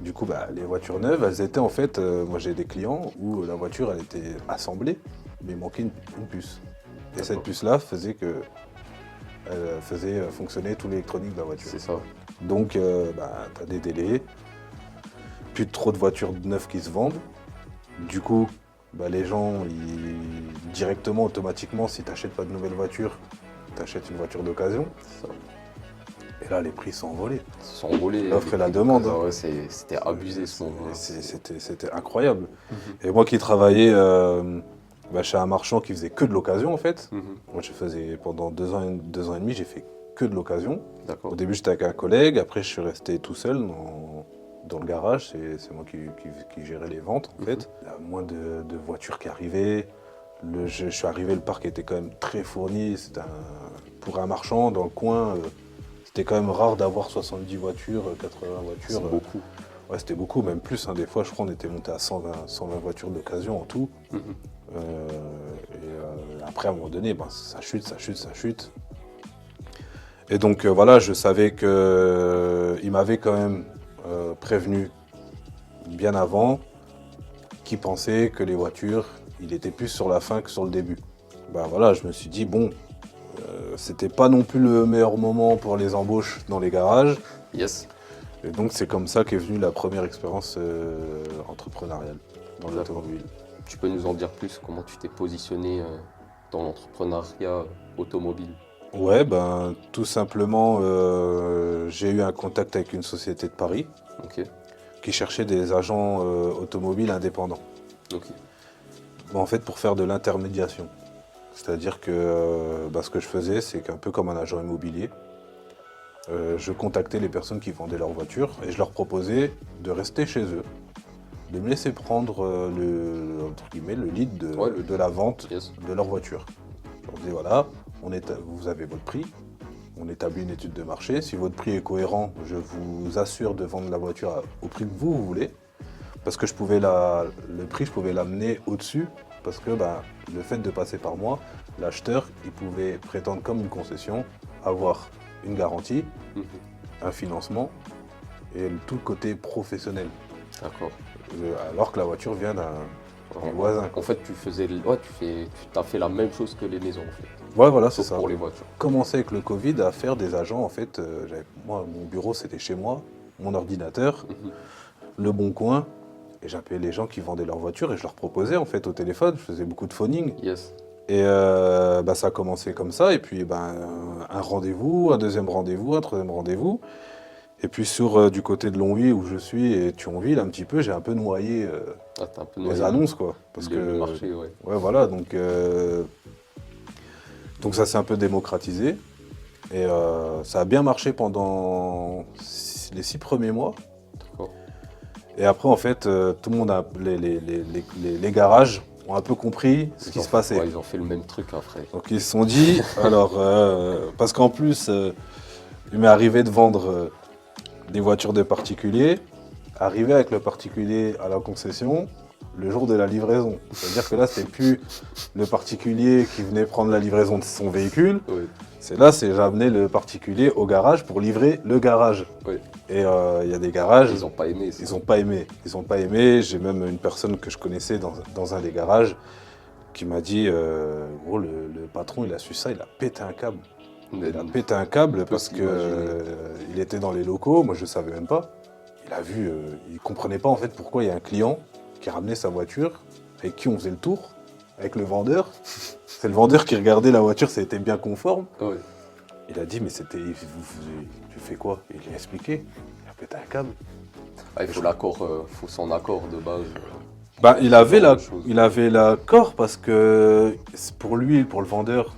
Du coup, les voitures neuves, elles étaient en fait, moi j'ai des clients où la voiture, elle était assemblée, mais il manquait une puce. Et cette D'accord. puce-là elle faisait fonctionner tout l'électronique de la voiture. C'est ça. Donc, tu as des délais, plus trop de voitures neuves qui se vendent. Du coup, les gens, directement, automatiquement, si tu n'achètes pas de nouvelle voiture, tu achètes une voiture d'occasion. C'est ça. Et là, les prix sont envolés. Sont envolés. L'offre et les la prix demande, d'occasion, hein. ouais, c'était abusé ce moment. C'était incroyable. Mhm. Et moi qui travaillais chez un marchand qui faisait que de l'occasion, en fait, Mhm. moi je faisais pendant 2 ans et demi, j'ai fait que de l'occasion. D'accord. Au début, j'étais avec un collègue, après, je suis resté tout seul dans le garage. C'est moi qui gérais les ventes, en fait. Il y a moins de voitures qui arrivaient. Je suis arrivé, le parc était quand même très fourni. Pour un marchand, dans le coin, c'était quand même rare d'avoir 70 voitures, 80 voitures. C'est beaucoup. Ouais, c'était beaucoup, même plus. Des fois, je crois qu'on était monté à 120 voitures d'occasion en tout. Mhm. Après, à un moment donné, ça chute. Et donc voilà, je savais qu'il m'avait quand même prévenu bien avant qu'il pensait que les voitures, il était plus sur la fin que sur le début. Voilà, je me suis dit, bon, c'était pas non plus le meilleur moment pour les embauches dans les garages. Yes. Et donc c'est comme ça qu'est venue la première expérience entrepreneuriale dans l'automobile. Tu peux nous en dire plus, comment tu t'es positionné dans l'entrepreneuriat automobile? Ouais, tout simplement, j'ai eu un contact avec une société de Paris Ok. qui cherchait des agents automobiles indépendants. Ok. En fait, pour faire de l'intermédiation. C'est-à-dire que ce que je faisais, c'est qu'un peu comme un agent immobilier, je contactais les personnes qui vendaient leur voiture et je leur proposais de rester chez eux, de me laisser prendre entre guillemets, le lead de la vente Yes. de leur voiture. Je leur disais, voilà, vous avez votre prix, on établit une étude de marché. Si votre prix est cohérent, je vous assure de vendre la voiture au prix que vous voulez. Parce que le prix, je pouvais l'amener au-dessus. Parce que le fait de passer par moi, l'acheteur, il pouvait prétendre comme une concession, avoir une garantie, Mhm. un financement et tout le côté professionnel. D'accord. Alors que la voiture vient d'un voisin. En fait, tu as fait la même chose que les maisons, en fait. Ouais, voilà, c'est Sauf ça. pour les voitures. Commencé avec le Covid à faire des agents, en fait, moi, mon bureau, c'était chez moi, mon ordinateur, Mhm. le bon coin, et j'appelais les gens qui vendaient leur voiture et je leur proposais, en fait, au téléphone, je faisais beaucoup de phoning. Yes. Et ça a commencé comme ça, et puis un rendez-vous, un deuxième rendez-vous, un troisième rendez-vous. Et puis du côté de Longwy où je suis et Thionville, un petit peu, j'ai un peu noyé T'as un peu les noyé annonces, quoi. Parce le que marché, ouais. ouais, voilà, donc ça s'est un peu démocratisé. Et ça a bien marché pendant les 6 premiers mois. D'accord. Et après, en fait, tout le monde a les garages ont un peu compris ce qui se passait. Ouais, ils ont fait le même truc après. Donc ils se sont dit, alors, parce qu'en plus, il m'est arrivé de vendre des voitures de particuliers, arriver avec le particulier à la concession le jour de la livraison. C'est-à-dire que là, c'était plus le particulier qui venait prendre la livraison de son véhicule. Oui. C'est j'amenais le particulier au garage pour livrer le garage. Oui. Et il y a des garages. Ils n'ont pas aimé. Ça. Ils n'ont pas aimé. Ils n'ont pas aimé. J'ai même une personne que je connaissais dans un des garages qui m'a dit gros, le patron, il a su ça, il a pété un câble. Il a pété un câble parce qu'il était dans les locaux. Moi, je ne savais même pas. Il a vu, il ne comprenait pas en fait pourquoi il y a un client qui ramenait sa voiture, avec qui on faisait le tour, avec le vendeur. C'est le vendeur qui regardait la voiture, si elle était bien conforme. Ouais. Il a dit, mais c'était. Tu fais quoi? Il lui a expliqué. Il a pété un câble. Ah, il faut l'accord, faut son accord de base. Bah, il avait l'accord parce que pour lui, pour le vendeur,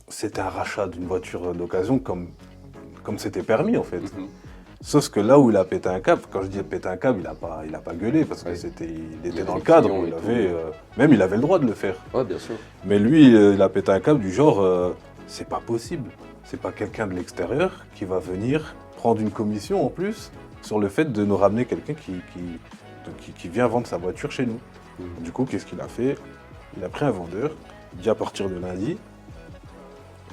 c'était un rachat d'une voiture d'occasion comme c'était permis en fait. Mhm. Sauf que là où il a pété un câble, quand je dis pété un câble, il a pas gueulé parce que il était dans le cadre. Même il avait le droit de le faire. Ouais, bien sûr. Mais lui, il a pété un câble du genre, c'est pas possible. C'est pas quelqu'un de l'extérieur qui va venir prendre une commission en plus sur le fait de nous ramener quelqu'un qui vient vendre sa voiture chez nous. Mhm. Du coup, qu'est-ce qu'il a fait? Il a pris un vendeur, il dit à partir de lundi,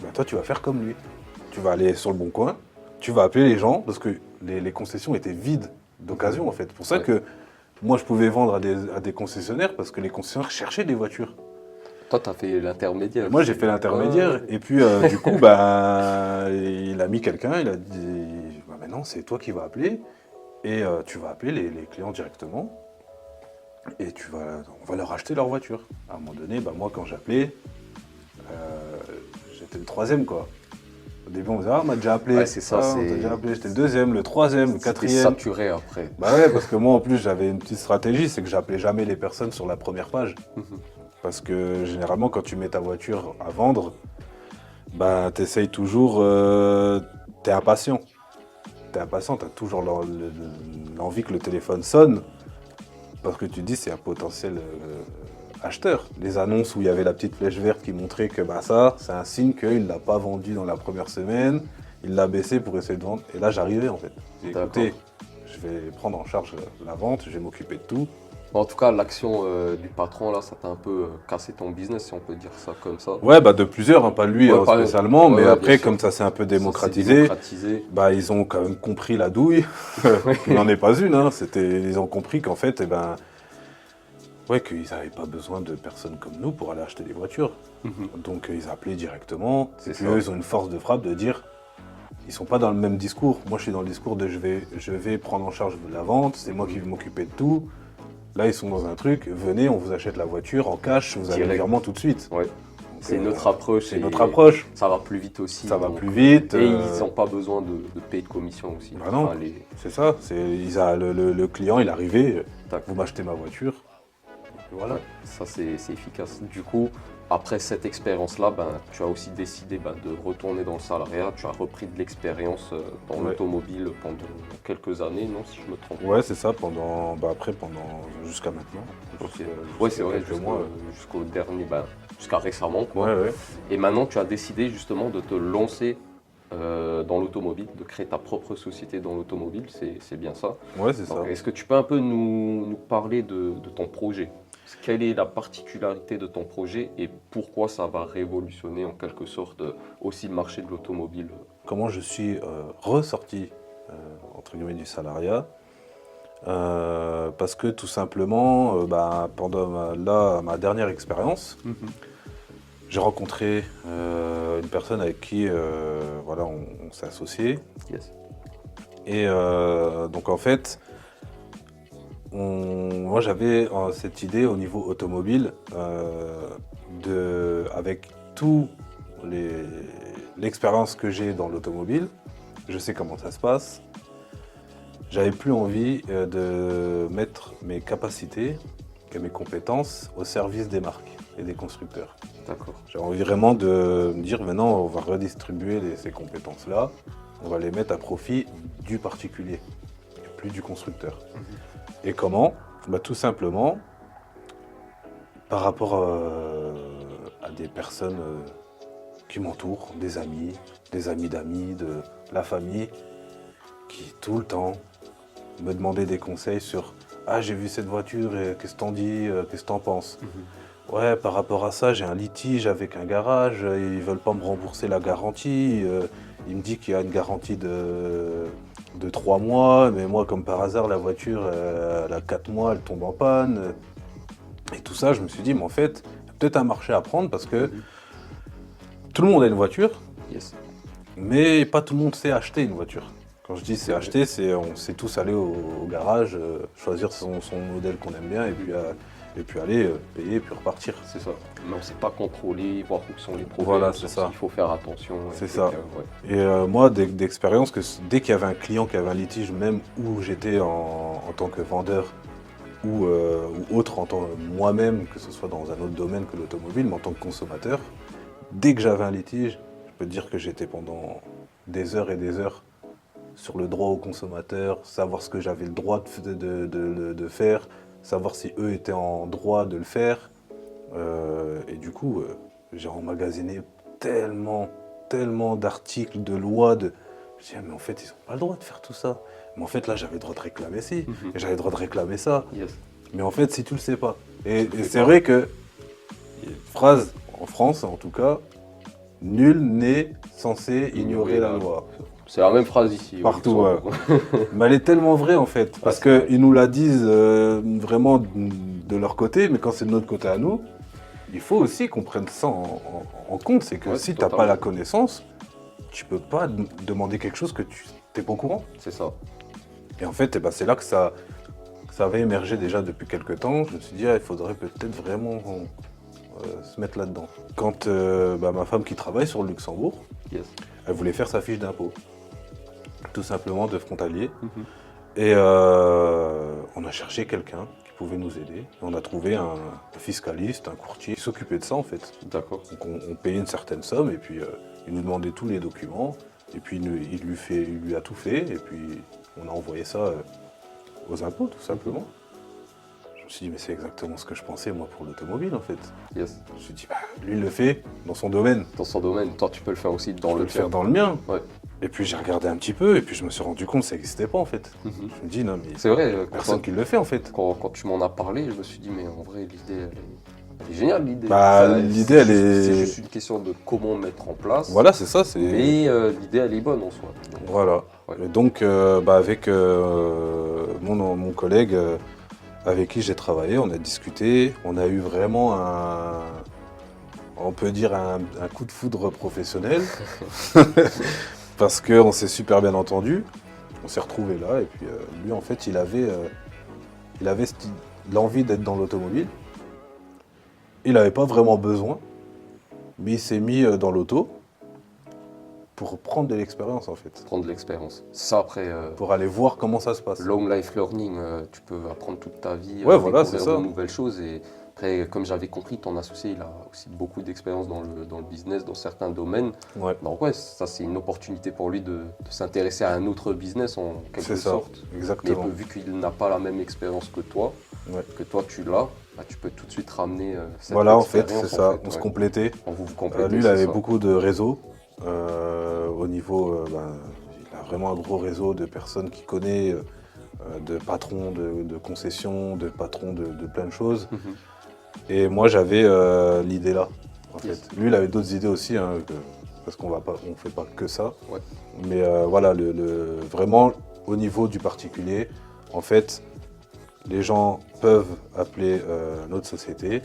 ben toi tu vas faire comme lui. Tu vas aller sur le bon coin, tu vas appeler les gens, parce que les concessions étaient vides d'occasion en fait. C'est pour ça que moi je pouvais vendre à des concessionnaires, parce que les concessionnaires cherchaient des voitures. Toi, tu as fait l'intermédiaire. Moi j'ai fait l'intermédiaire, et puis du coup, il a mis quelqu'un, il a dit, bah, maintenant c'est toi qui vas appeler, et tu vas appeler les clients directement. Et on va leur acheter leur voiture. À un moment donné, moi quand j'appelais, j'étais le troisième quoi. Au début on me disait, on m'a déjà appelé. Ouais, c'est ça, on t'a déjà appelé. J'étais le deuxième, le troisième, le quatrième. C'était saturé après. Bah ouais, parce que moi en plus j'avais une petite stratégie, c'est que j'appelais jamais les personnes sur la première page. Parce que généralement quand tu mets ta voiture à vendre, t'essayes toujours, t'es impatient. T'as toujours l'envie que le téléphone sonne. Parce que tu te dis c'est un potentiel acheteur. Les annonces où il y avait la petite flèche verte qui montrait que ça, c'est un signe qu'il ne l'a pas vendu dans la première semaine, il l'a baissé pour essayer de vendre. Et là j'arrivais en fait. J'ai dit, écoutez, je vais prendre en charge la vente, je vais m'occuper de tout. En tout cas, l'action du patron, là, ça t'a un peu cassé ton business, si on peut dire ça comme ça. Ouais, de plusieurs, hein, pas lui spécialement, mais après, comme ça s'est un peu démocratisé, ils ont quand même compris la douille. Il n'en est pas une, hein. Ils ont compris qu'en fait, qu'ils n'avaient pas besoin de personnes comme nous pour aller acheter des voitures. Donc ils appelaient directement, et puis eux, ils ont une force de frappe de dire, ils sont pas dans le même discours. Moi, je suis dans le discours de je vais prendre en charge la vente, c'est moi qui vais m'occuper de tout. Là, ils sont dans un truc, venez, on vous achète la voiture en cash, vous avez le virement tout de suite. Ouais. C'est notre approche. C'est notre approche. Ça va plus vite aussi. Ça va plus vite. Et ils n'ont pas besoin de payer de commission aussi. Bah non, c'est ça. Le client, il est arrivé, vous m'achetez ma voiture. Voilà. Ouais, ça, c'est efficace. Du coup, après cette expérience-là, tu as aussi décidé de retourner dans le salariat. Tu as repris de l'expérience dans l'automobile pendant quelques années, non, si je me trompe. Ouais, c'est ça, jusqu'à maintenant. Ouais, c'est vrai, jusqu'au dernier, jusqu'à récemment. Quoi. Ouais. Et maintenant, tu as décidé justement de te lancer dans l'automobile, de créer ta propre société dans l'automobile, c'est bien ça. Ouais, c'est ça. Est-ce que tu peux un peu nous parler de ton projet ? Quelle est la particularité de ton projet et pourquoi ça va révolutionner en quelque sorte aussi le marché de l'automobile? Comment je suis ressorti entre guillemets du salariat? Parce que tout simplement, pendant ma dernière expérience, j'ai rencontré une personne avec qui on s'est associé. Yes. Et donc en fait, moi j'avais cette idée au niveau automobile avec tout l'expérience que j'ai dans l'automobile, je sais comment ça se passe. J'avais plus envie de mettre mes capacités et mes compétences au service des marques et des constructeurs. D'accord. J'avais envie vraiment de me dire maintenant on va redistribuer ces compétences-là, on va les mettre à profit du particulier et plus du constructeur. Et comment ? Tout simplement par rapport à des personnes qui m'entourent, des amis d'amis, de la famille, qui tout le temps me demandaient des conseils sur « Ah, j'ai vu cette voiture, et qu'est-ce que t'en dis, qu'est-ce que t'en penses ?» Ouais, par rapport à ça, j'ai un litige avec un garage, ils veulent pas me rembourser la garantie. Il me dit qu'il y a une garantie de 3 mois, mais moi, comme par hasard, la voiture, elle a 4 mois, elle tombe en panne. Et tout ça, je me suis dit, mais en fait, il y a peut-être un marché à prendre parce que tout le monde a une voiture, Yes. mais pas tout le monde sait acheter une voiture. Quand je dis c'est acheter, c'est on sait tous aller au garage, choisir son modèle qu'on aime bien et puis aller payer, puis repartir. C'est ça. Mais on ne sait pas contrôler, voir où sont les problèmes. Voilà, c'est ça. Il faut faire attention. C'est etc. ça. Ouais. Et moi, d'expérience, que dès qu'il y avait un client qui avait un litige, même où j'étais en tant que vendeur ou autre, moi-même, que ce soit dans un autre domaine que l'automobile, mais en tant que consommateur, dès que j'avais un litige, je peux te dire que j'étais pendant des heures et des heures sur le droit au consommateur, savoir ce que j'avais le droit de faire, savoir si eux étaient en droit de le faire. Et du coup, j'ai emmagasiné tellement d'articles, de lois, Je me dis, ah, mais en fait, ils n'ont pas le droit de faire tout ça. Mais en fait, là, j'avais le droit de réclamer ci, et j'avais le droit de réclamer ça. Yes. Mais en fait, si tu le sais pas. Et c'est vrai que, il y a une phrase, en France en tout cas, nul n'est censé ignorer la loi. C'est la même phrase ici. Partout, ouais. Mais elle est tellement vraie en fait, parce qu'ils nous la disent vraiment de leur côté, mais quand c'est de notre côté à nous, il faut aussi qu'on prenne ça en compte. C'est que si tu n'as pas la connaissance, tu peux pas demander quelque chose que tu n'es pas au courant. C'est ça. Et en fait, c'est là que ça avait émergé déjà depuis quelques temps. Je me suis dit, il faudrait peut-être vraiment se mettre là-dedans. Quand ma femme qui travaille sur le Luxembourg, Yes. elle voulait faire sa fiche d'impôt, tout simplement de frontalier. Et on a cherché quelqu'un qui pouvait nous aider. Et on a trouvé un fiscaliste, un courtier qui s'occupait de ça en fait. D'accord. Donc on payait une certaine somme et puis il nous demandait tous les documents. Et puis il lui a tout fait et puis on a envoyé ça aux impôts tout simplement. Je me suis dit mais c'est exactement ce que je pensais moi pour l'automobile en fait. Yes. Je me suis dit lui il le fait dans son domaine. Dans son domaine, toi tu peux le faire aussi dans Je peux le le faire tien. dans le mien. Ouais. Et puis j'ai regardé un petit peu et puis je me suis rendu compte que ça n'existait pas en fait. Je me dis non mais C'est vrai. personne qui le fait en fait. Quand tu m'en as parlé, je me suis dit mais en vrai l'idée elle est géniale l'idée. L'idée elle est. C'est juste une question de comment mettre en place. Voilà c'est ça. Mais l'idée elle est bonne en soi. Donc, voilà. Ouais. Et donc avec mon collègue avec qui j'ai travaillé, on a discuté, on a eu vraiment on peut dire un coup de foudre professionnel. Parce qu'on s'est super bien entendu, on s'est retrouvés là, et puis lui en fait il avait l'envie d'être dans l'automobile. Il n'avait pas vraiment besoin, mais il s'est mis dans l'auto pour prendre de l'expérience en fait. Prendre de l'expérience. Ça après. Pour aller voir comment ça se passe. Long life learning, tu peux apprendre toute ta vie, Ouais, voilà, c'est découvrir ça. de nouvelles choses. Et après, comme j'avais compris, ton associé, il a aussi beaucoup d'expérience dans le business, dans certains domaines. Ouais. Donc ouais, ça c'est une opportunité pour lui de s'intéresser à un autre business en quelque C'est ça, sorte. Mais exactement. vu qu'il n'a pas la même expérience que toi tu l'as, bah, tu peux tout de suite ramener cette Voilà en fait, expérience, c'est ça, en fait, on se ouais. complétait. Vous complétez. Lui il c'est avait ça. beaucoup de réseaux. Au niveau, il a vraiment un gros réseau de personnes qu'il connaît, de patrons de concessions, de patrons de plein de choses. Et moi j'avais l'idée là, en fait. Lui il avait d'autres idées aussi, hein, parce qu'on ne fait pas que ça. Ouais. Mais voilà, vraiment au niveau du particulier, en fait, les gens peuvent appeler notre société.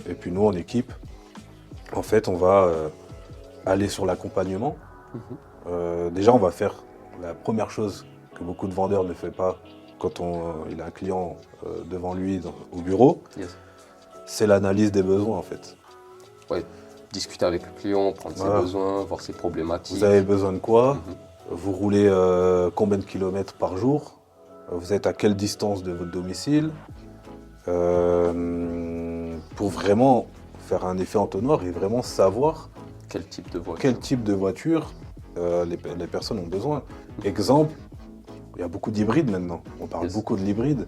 Et puis nous en équipe, en fait on va aller sur l'accompagnement. Déjà on va faire la première chose que beaucoup de vendeurs ne font pas quand il a un client devant lui au bureau, c'est l'analyse des besoins en fait. Ouais, discuter avec le client, prendre ses besoins, voir ses problématiques. Vous avez besoin de quoi? Vous roulez combien de kilomètres par jour? Vous êtes à quelle distance de votre domicile? Pour vraiment faire un effet entonnoir et vraiment savoir quel type de voiture, les personnes ont besoin. Exemple, il y a beaucoup d'hybrides maintenant. On parle beaucoup de l'hybride.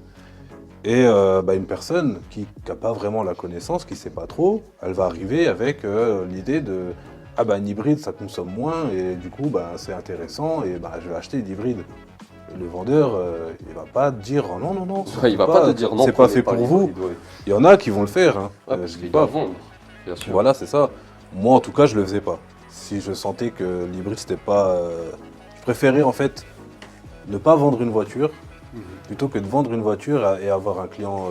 Et une personne qui n'a pas vraiment la connaissance, qui ne sait pas trop, elle va arriver avec l'idée de ah un hybride ça consomme moins et du coup c'est intéressant et je vais acheter l'hybride. Le vendeur, il va pas te dire oh, non, Il va pas te dire non, c'est pas fait pour vous. Ouais. Il y en a qui vont le faire. Hein. Parce qu'il doit vendre, bien sûr. Voilà, c'est ça. Moi, en tout cas, je le faisais pas. Si je sentais que l'hybride, c'était pas. Je préférais en fait ne pas vendre une voiture plutôt que de vendre une voiture et avoir un client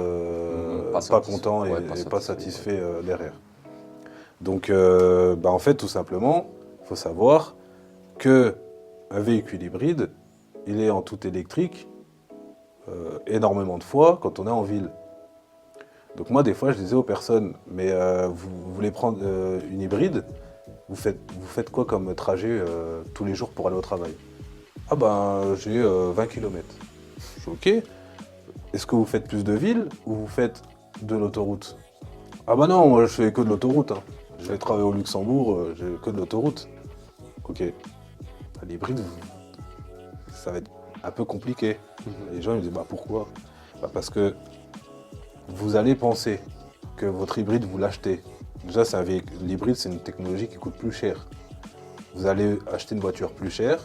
pas content et pas satisfait derrière. Donc, en fait, tout simplement, il faut savoir que un véhicule hybride, il est en tout électrique énormément de fois quand on est en ville. Donc moi, des fois, je disais aux personnes, mais vous voulez prendre une hybride, vous faites quoi comme trajet tous les jours pour aller au travail? Ah j'ai 20 km. Je dis ok. Est-ce que vous faites plus de ville ou vous faites de l'autoroute? Ah non, moi je fais que de l'autoroute. Hein. Je vais travailler au Luxembourg, j'ai que de l'autoroute. Ok. L'hybride, ça va être un peu compliqué. Les gens ils me disent pourquoi? Parce que vous allez penser que votre hybride vous l'achetez. Déjà l'hybride c'est une technologie qui coûte plus cher. Vous allez acheter une voiture plus chère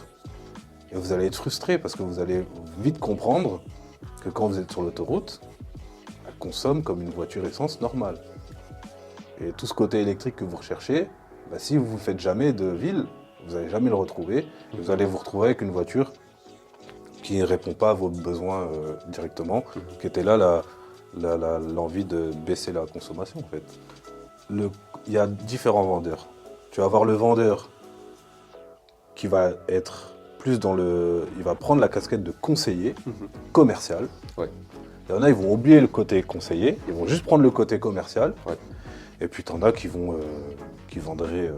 et vous allez être frustré parce que vous allez vite comprendre que quand vous êtes sur l'autoroute, elle consomme comme une voiture essence normale. Et tout ce côté électrique que vous recherchez, si vous ne faites jamais de ville, vous n'allez jamais le retrouver. Vous allez vous retrouver avec une voiture qui ne répond pas à vos besoins directement, qui était là l'envie de baisser la consommation en fait. Il y a différents vendeurs. Tu vas avoir le vendeur qui va être plus il va prendre la casquette de conseiller commercial. Ouais. Il y en a, ils vont oublier le côté conseiller, ils vont juste prendre le côté commercial. Ouais. Et puis t'en as qui vendraient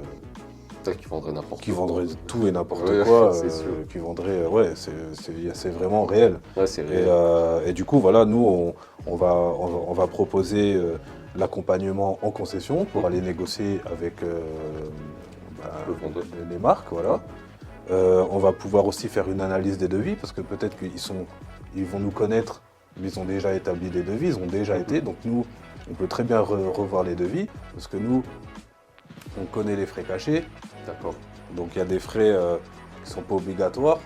n'importe qui vendraient tout et n'importe quoi, qui vendraient, c'est vraiment réel. Ouais, c'est réel. Et du coup, voilà, nous, on va proposer l'accompagnement en concession pour aller négocier avec les marques, voilà. On va pouvoir aussi faire une analyse des devis, parce que peut-être qu'ils vont nous connaître, mais ils ont déjà établi des devis, ils ont déjà été, donc nous, on peut très bien revoir les devis, parce que nous, on connaît les frais cachés. D'accord. Donc il y a des frais qui ne sont pas obligatoires.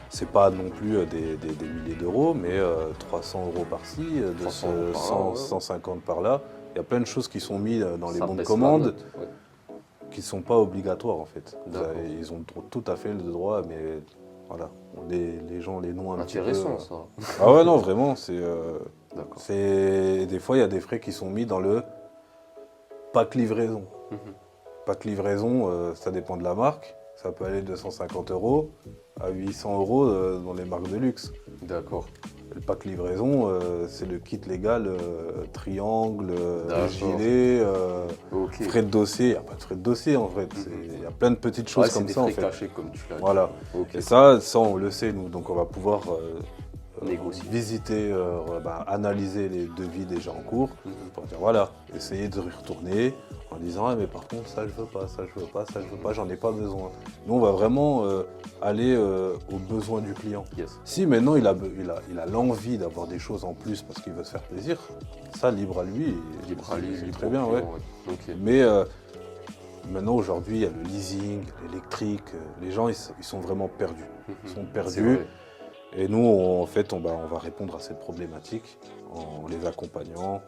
C'est pas non plus des milliers d'euros, mais 300 € par-ci, 150 par là. Il y a plein de choses qui sont mises dans les bons de commande qui ne sont pas obligatoires en fait. Ils ont tout à fait le droit, mais voilà, les gens les noient un petit peu. Intéressant ça. Ah ouais, non, vraiment, des fois, il y a des frais qui sont mis dans le pack livraison. Pack livraison, ça dépend de la marque. Ça peut aller de 150 € à 800 € dans les marques de luxe. D'accord. Le pack livraison, c'est le kit légal, triangle, gilet, frais de dossier. Il n'y a pas de frais de dossier en fait. Il y a plein de petites choses comme ça en fait. C'est des frais cachés comme tu l'as dit. Voilà. Okay. Et ça, on le sait nous. Donc on va pouvoir négocier, visiter, analyser les devis déjà en cours pour dire voilà, essayer de retourner en disant mais par contre ça je veux pas, ça je veux pas, ça je veux pas, j'en ai pas besoin. Nous on va vraiment aller aux besoins du client. Yes. Si maintenant il a l'envie d'avoir des choses en plus parce qu'il veut se faire plaisir, ça libre à lui. C'est très bien, ouais. Okay. Mais maintenant aujourd'hui il y a le leasing, l'électrique, les gens ils sont vraiment perdus. Ils sont perdus. Et nous, en fait, on va répondre à cette problématique en les accompagnant,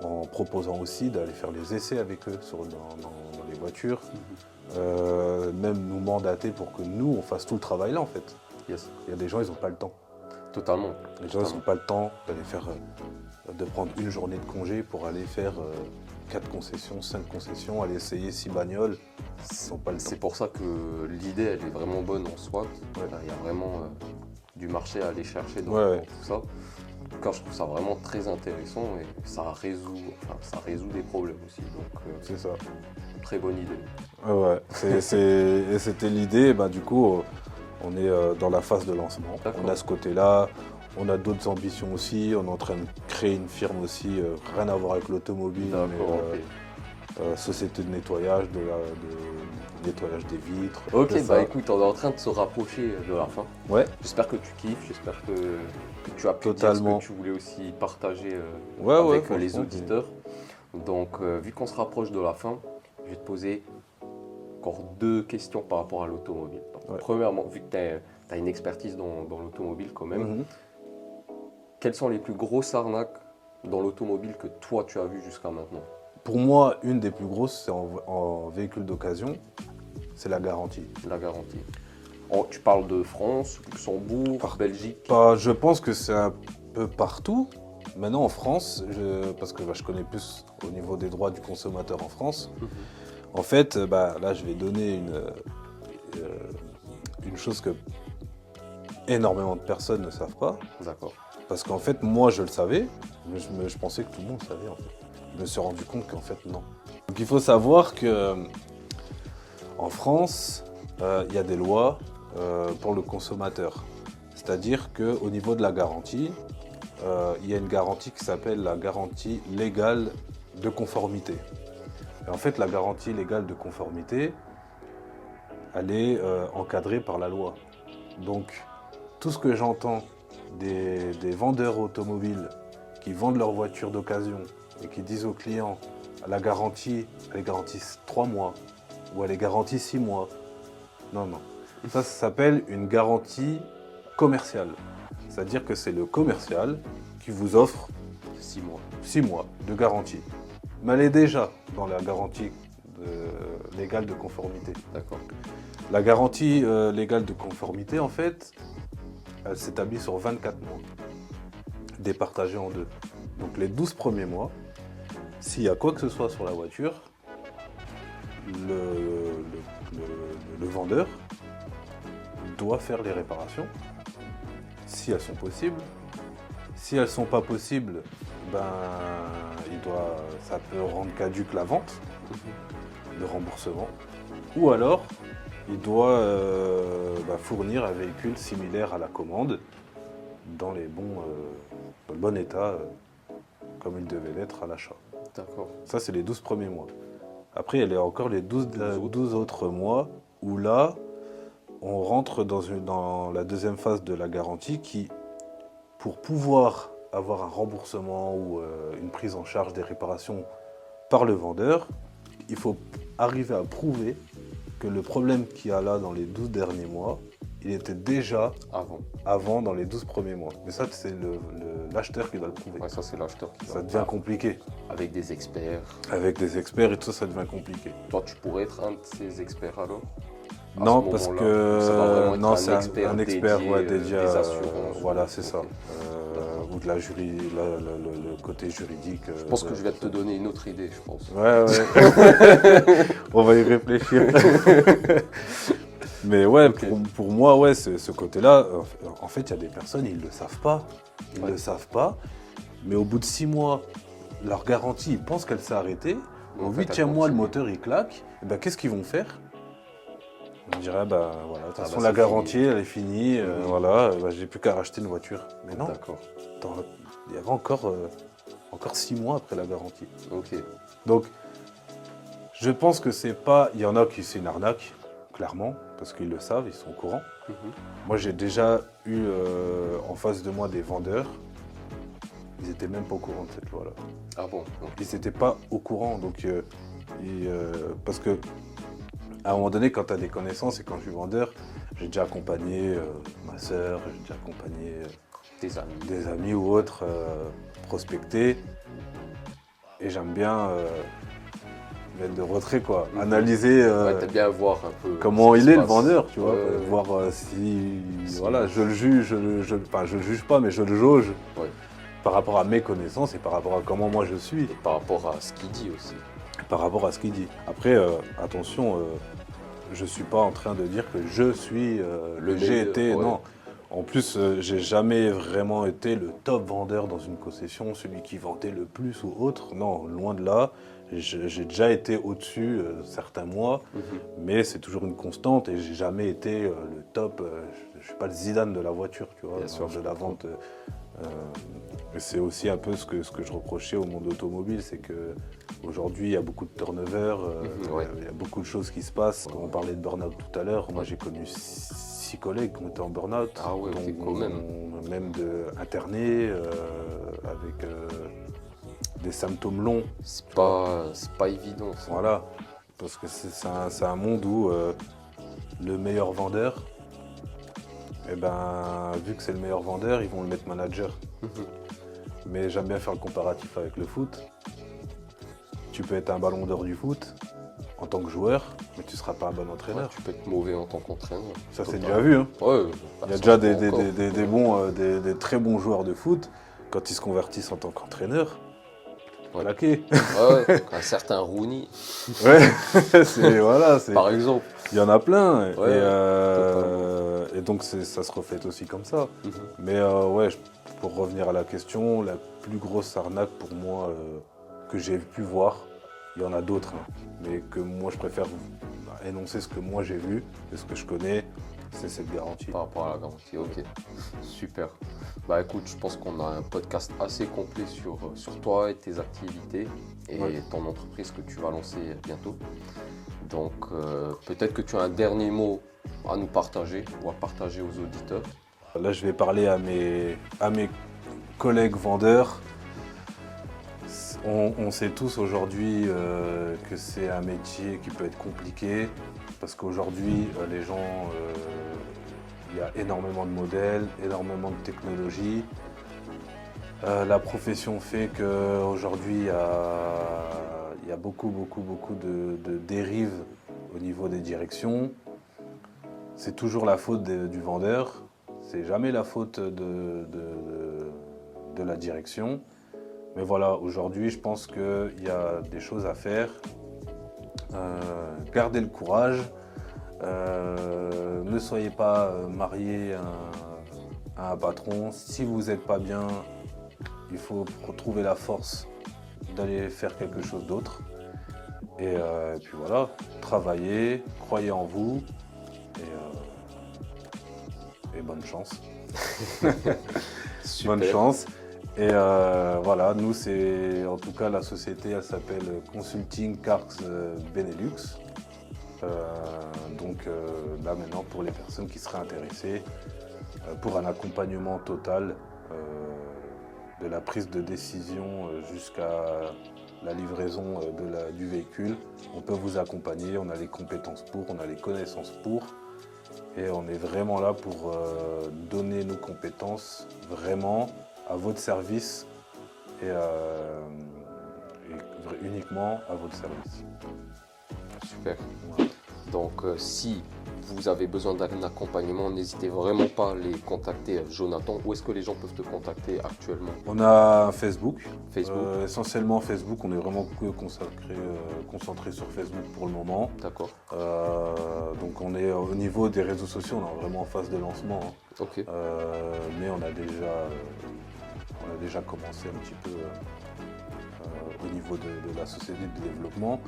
en proposant aussi d'aller faire les essais avec eux dans les voitures, même nous mandater pour que nous, on fasse tout le travail là, en fait. Yes. Il y a des gens, ils n'ont pas le temps. Totalement. Les gens, ils n'ont pas le temps de prendre une journée de congé pour aller faire 4 concessions, 5 concessions, aller essayer 6 bagnoles. Ils n'ont pas le temps. C'est pour ça que l'idée, elle est vraiment bonne en soi. Il y a vraiment du marché à aller chercher dans tout ça. En tout cas, je trouve ça vraiment très intéressant et ça résout des problèmes aussi. Donc, c'est ça. Très bonne idée. Ouais, c'était l'idée. Du coup, on est dans la phase de lancement. On a ce côté-là. On a d'autres ambitions aussi. On est en train de créer une firme aussi, rien à voir avec l'automobile. société de nettoyage, nettoyage des vitres. Ok, c'est bah ça. écoute, on est en train de se rapprocher de la fin. Ouais, J'espère que tu kiffes, j'espère que tu as pu dire Totalement. ce que tu voulais aussi partager ouais, avec les franchement, auditeurs. Donc, vu qu'on se rapproche de la fin, je vais te poser encore 2 questions par rapport à l'automobile. Donc, Ouais. Premièrement, vu que tu as une expertise dans l'automobile quand même, Mhm. quelles sont les plus grosses arnaques dans l'automobile que toi tu as vues jusqu'à maintenant? Pour moi, une des plus grosses, c'est en véhicule d'occasion, c'est la garantie. La garantie. Tu parles de France, Luxembourg, Belgique. Je pense que c'est un peu partout. Maintenant en France, parce que je connais plus au niveau des droits du consommateur en France, en fait, là je vais donner une chose que énormément de personnes ne savent pas. D'accord. Parce qu'en fait, moi je le savais, mais je pensais que tout le monde savait en fait. Je me suis rendu compte qu'en fait non. Donc il faut savoir que en France, il y a des lois pour le consommateur. C'est-à-dire qu'au niveau de la garantie, il y a une garantie qui s'appelle la garantie légale de conformité. Et en fait, la garantie légale de conformité, elle est encadrée par la loi. Donc, tout ce que j'entends des vendeurs automobiles qui vendent leurs voitures d'occasion et qui disent aux clients, la garantie, elle est garantie 3 mois ou elle est garantie 6 mois. Non, non. Ça s'appelle une garantie commerciale. C'est-à-dire que c'est le commercial qui vous offre 6 mois. 6 mois de garantie. Mais elle est déjà dans la garantie légale de conformité. D'accord. La garantie légale de conformité, en fait, elle s'établit sur 24 mois, départagés en 2. Donc les 12 premiers mois, s'il y a quoi que ce soit sur la voiture, le vendeur doit faire les réparations, si elles sont possibles. Si elles ne sont pas possibles, ça peut rendre caduque la vente, le remboursement. Ou alors, il doit fournir un véhicule similaire à la commande, dans le bon état, comme il devait l'être à l'achat. D'accord. Ça, c'est les 12 premiers mois. Après, il y a encore les 12 autres mois, où là, on rentre dans la deuxième phase de la garantie qui, pour pouvoir avoir un remboursement ou une prise en charge des réparations par le vendeur, il faut arriver à prouver que le problème qu'il y a là dans les 12 derniers mois, il était déjà avant dans les 12 premiers mois. Mais ça, c'est l'acheteur qui doit le prouver. Ouais, ça, c'est l'acheteur qui doit Ça le devient faire. compliqué. Avec des experts. Avec des experts et tout ça, ça devient compliqué. Toi, tu pourrais être un de ces experts alors? À Non, ce parce moment-là, que ça va vraiment être non, c'est un expert dédié, dédié des à assurances. voilà, c'est ça. Ok. Ou de la le côté juridique. Je pense que je vais te donner une autre idée, je pense. Ouais, ouais. On va y réfléchir. Mais ouais, Ok. pour moi, ouais, ce côté-là, en fait, il y a des personnes, ils ne le savent pas. Ils ne Ouais. le savent pas. Mais au bout de 6 mois, leur garantie, ils pensent qu'elle s'est arrêtée. Mais en Au fait, 8e elle mois, le continue. moteur, il claque. Et ben, qu'est-ce qu'ils vont faire? On dirait, voilà, de toute façon, bah, la c'est garantie, fini. elle est finie. Voilà, j'ai plus qu'à racheter une voiture. Mais non, D'accord. il y avait encore 6 mois après la garantie. Ok. Donc, je pense que c'est pas. Il y en a qui c'est une arnaque, clairement, parce qu'ils le savent, ils sont au courant. Mhm. Moi, j'ai déjà eu en face de moi des vendeurs. Ils n'étaient même pas au courant de cette loi-là. Ah bon? Ok. Ils n'étaient pas au courant. Donc, parce que à un moment donné, quand tu as des connaissances et quand je suis vendeur, j'ai déjà accompagné ma sœur, j'ai déjà accompagné Tes amis. des amis ou autres prospecter. Et j'aime bien mettre de retrait, quoi. Mhm. Analyser Ouais, t'aimes bien voir un peu comment ce qui il est se le passe. vendeur, tu vois. Ouais. Voir si. Si. Voilà, je le juge, je le juge pas, mais je le jauge Ouais. par rapport à mes connaissances et par rapport à comment moi je suis, Et par rapport à ce qu'il dit aussi. par rapport à ce qu'il dit. Après, attention, je suis pas en train de dire que je suis Le j'ai meilleur, été, ouais. non. En plus, j'ai jamais vraiment été le top vendeur dans une concession, celui qui vendait le plus ou autre. Non, loin de là. J'ai déjà été au-dessus certains mois, Mhm. mais c'est toujours une constante et j'ai jamais été le top. Je suis pas le Zidane de la voiture, tu vois, Bien sûr, de je la comprends. vente Et c'est aussi un peu ce que je reprochais au monde automobile, c'est qu'aujourd'hui, il y a beaucoup de turnover, Ouais. il y a beaucoup de choses qui se passent. Quand on parlait de burn-out tout à l'heure, moi j'ai connu 6 collègues qui ont été en burn-out, Ah ouais, ok, quand même. même internés, avec des symptômes longs. C'est pas évident, ça. Voilà, parce que c'est un monde où le meilleur vendeur, eh ben, vu que c'est le meilleur vendeur, ils vont le mettre manager. Mhm. Mais j'aime bien faire le comparatif avec le foot. Tu peux être un ballon d'or du foot en tant que joueur, mais tu ne seras pas un bon Ouais, entraîneur. tu peux être mauvais en tant qu'entraîneur. Ça, c'est Totalement. déjà vu. Hein. Ouais, Il y a ça, déjà je crois encore. des très bons joueurs de foot. Quand ils se convertissent en tant qu'entraîneur, Ouais. claqué. Ouais, un certain Rooney, Ouais, voilà, par exemple. il y en a plein. Ouais, Et donc ça se reflète aussi comme ça. Mhm. Mais ouais, pour revenir à la question, la plus grosse arnaque pour moi que j'ai pu voir, il y en a d'autres, hein, mais que moi je préfère énoncer ce que moi j'ai vu et ce que je connais, c'est cette garantie. Par rapport à la garantie, ok. Super. Bah écoute, je pense qu'on a un podcast assez complet sur toi et tes activités et Ouais. ton entreprise que tu vas lancer bientôt. Donc peut-être que tu as un dernier mot à nous partager ou à partager aux auditeurs. Là, je vais parler à mes collègues vendeurs. On sait tous aujourd'hui que c'est un métier qui peut être compliqué parce qu'aujourd'hui, les gens, il y a énormément de modèles, énormément de technologies. La profession fait qu'aujourd'hui, il y a beaucoup de dérives au niveau des directions. C'est toujours la faute du vendeur, c'est jamais la faute de la direction. Mais voilà, aujourd'hui, je pense qu'il y a des choses à faire. Gardez le courage. Ne soyez pas marié à un patron. Si vous n'êtes pas bien, il faut retrouver la force d'aller faire quelque chose d'autre. Et puis voilà, travaillez, croyez en vous et bonne chance. Super. Bonne chance. Et voilà, nous, c'est en tout cas la société, elle s'appelle Consulting Cars Benelux. Donc là maintenant, pour les personnes qui seraient intéressées, pour un accompagnement total de la prise de décision jusqu'à la livraison du véhicule, on peut vous accompagner, on a les compétences pour, on a les connaissances pour. Et on est vraiment là pour donner nos compétences vraiment à votre service et uniquement à votre service. Super. Voilà. Donc si vous avez besoin d'un accompagnement, n'hésitez vraiment pas à les contacter, Jonathan. Où est-ce que les gens peuvent te contacter actuellement? On a un Facebook, Facebook. essentiellement Facebook, on est vraiment concentré sur Facebook pour le moment. D'accord. Donc on est au niveau des réseaux sociaux, on est vraiment en phase de lancement, hein. Ok. Mais on a déjà commencé un petit peu au niveau de la société de développement,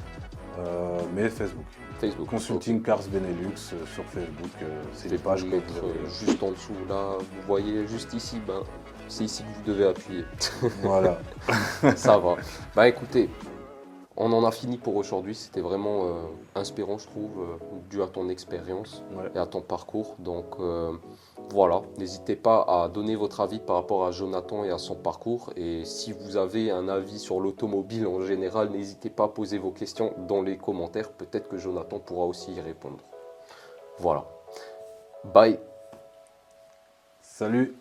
mais Facebook. Facebook. Consulting Cars Benelux sur Facebook, c'est les Je vais pages vous que mettre vous avez. juste en dessous. Là, vous voyez juste ici, c'est ici que vous devez appuyer. Voilà. Ça va. Bah écoutez, on en a fini pour aujourd'hui. C'était vraiment inspirant, je trouve, dû à ton expérience Ouais. et à ton parcours. Donc voilà, n'hésitez pas à donner votre avis par rapport à Jonathan et à son parcours. Et si vous avez un avis sur l'automobile en général, n'hésitez pas à poser vos questions dans les commentaires. Peut-être que Jonathan pourra aussi y répondre. Voilà. Bye. Salut.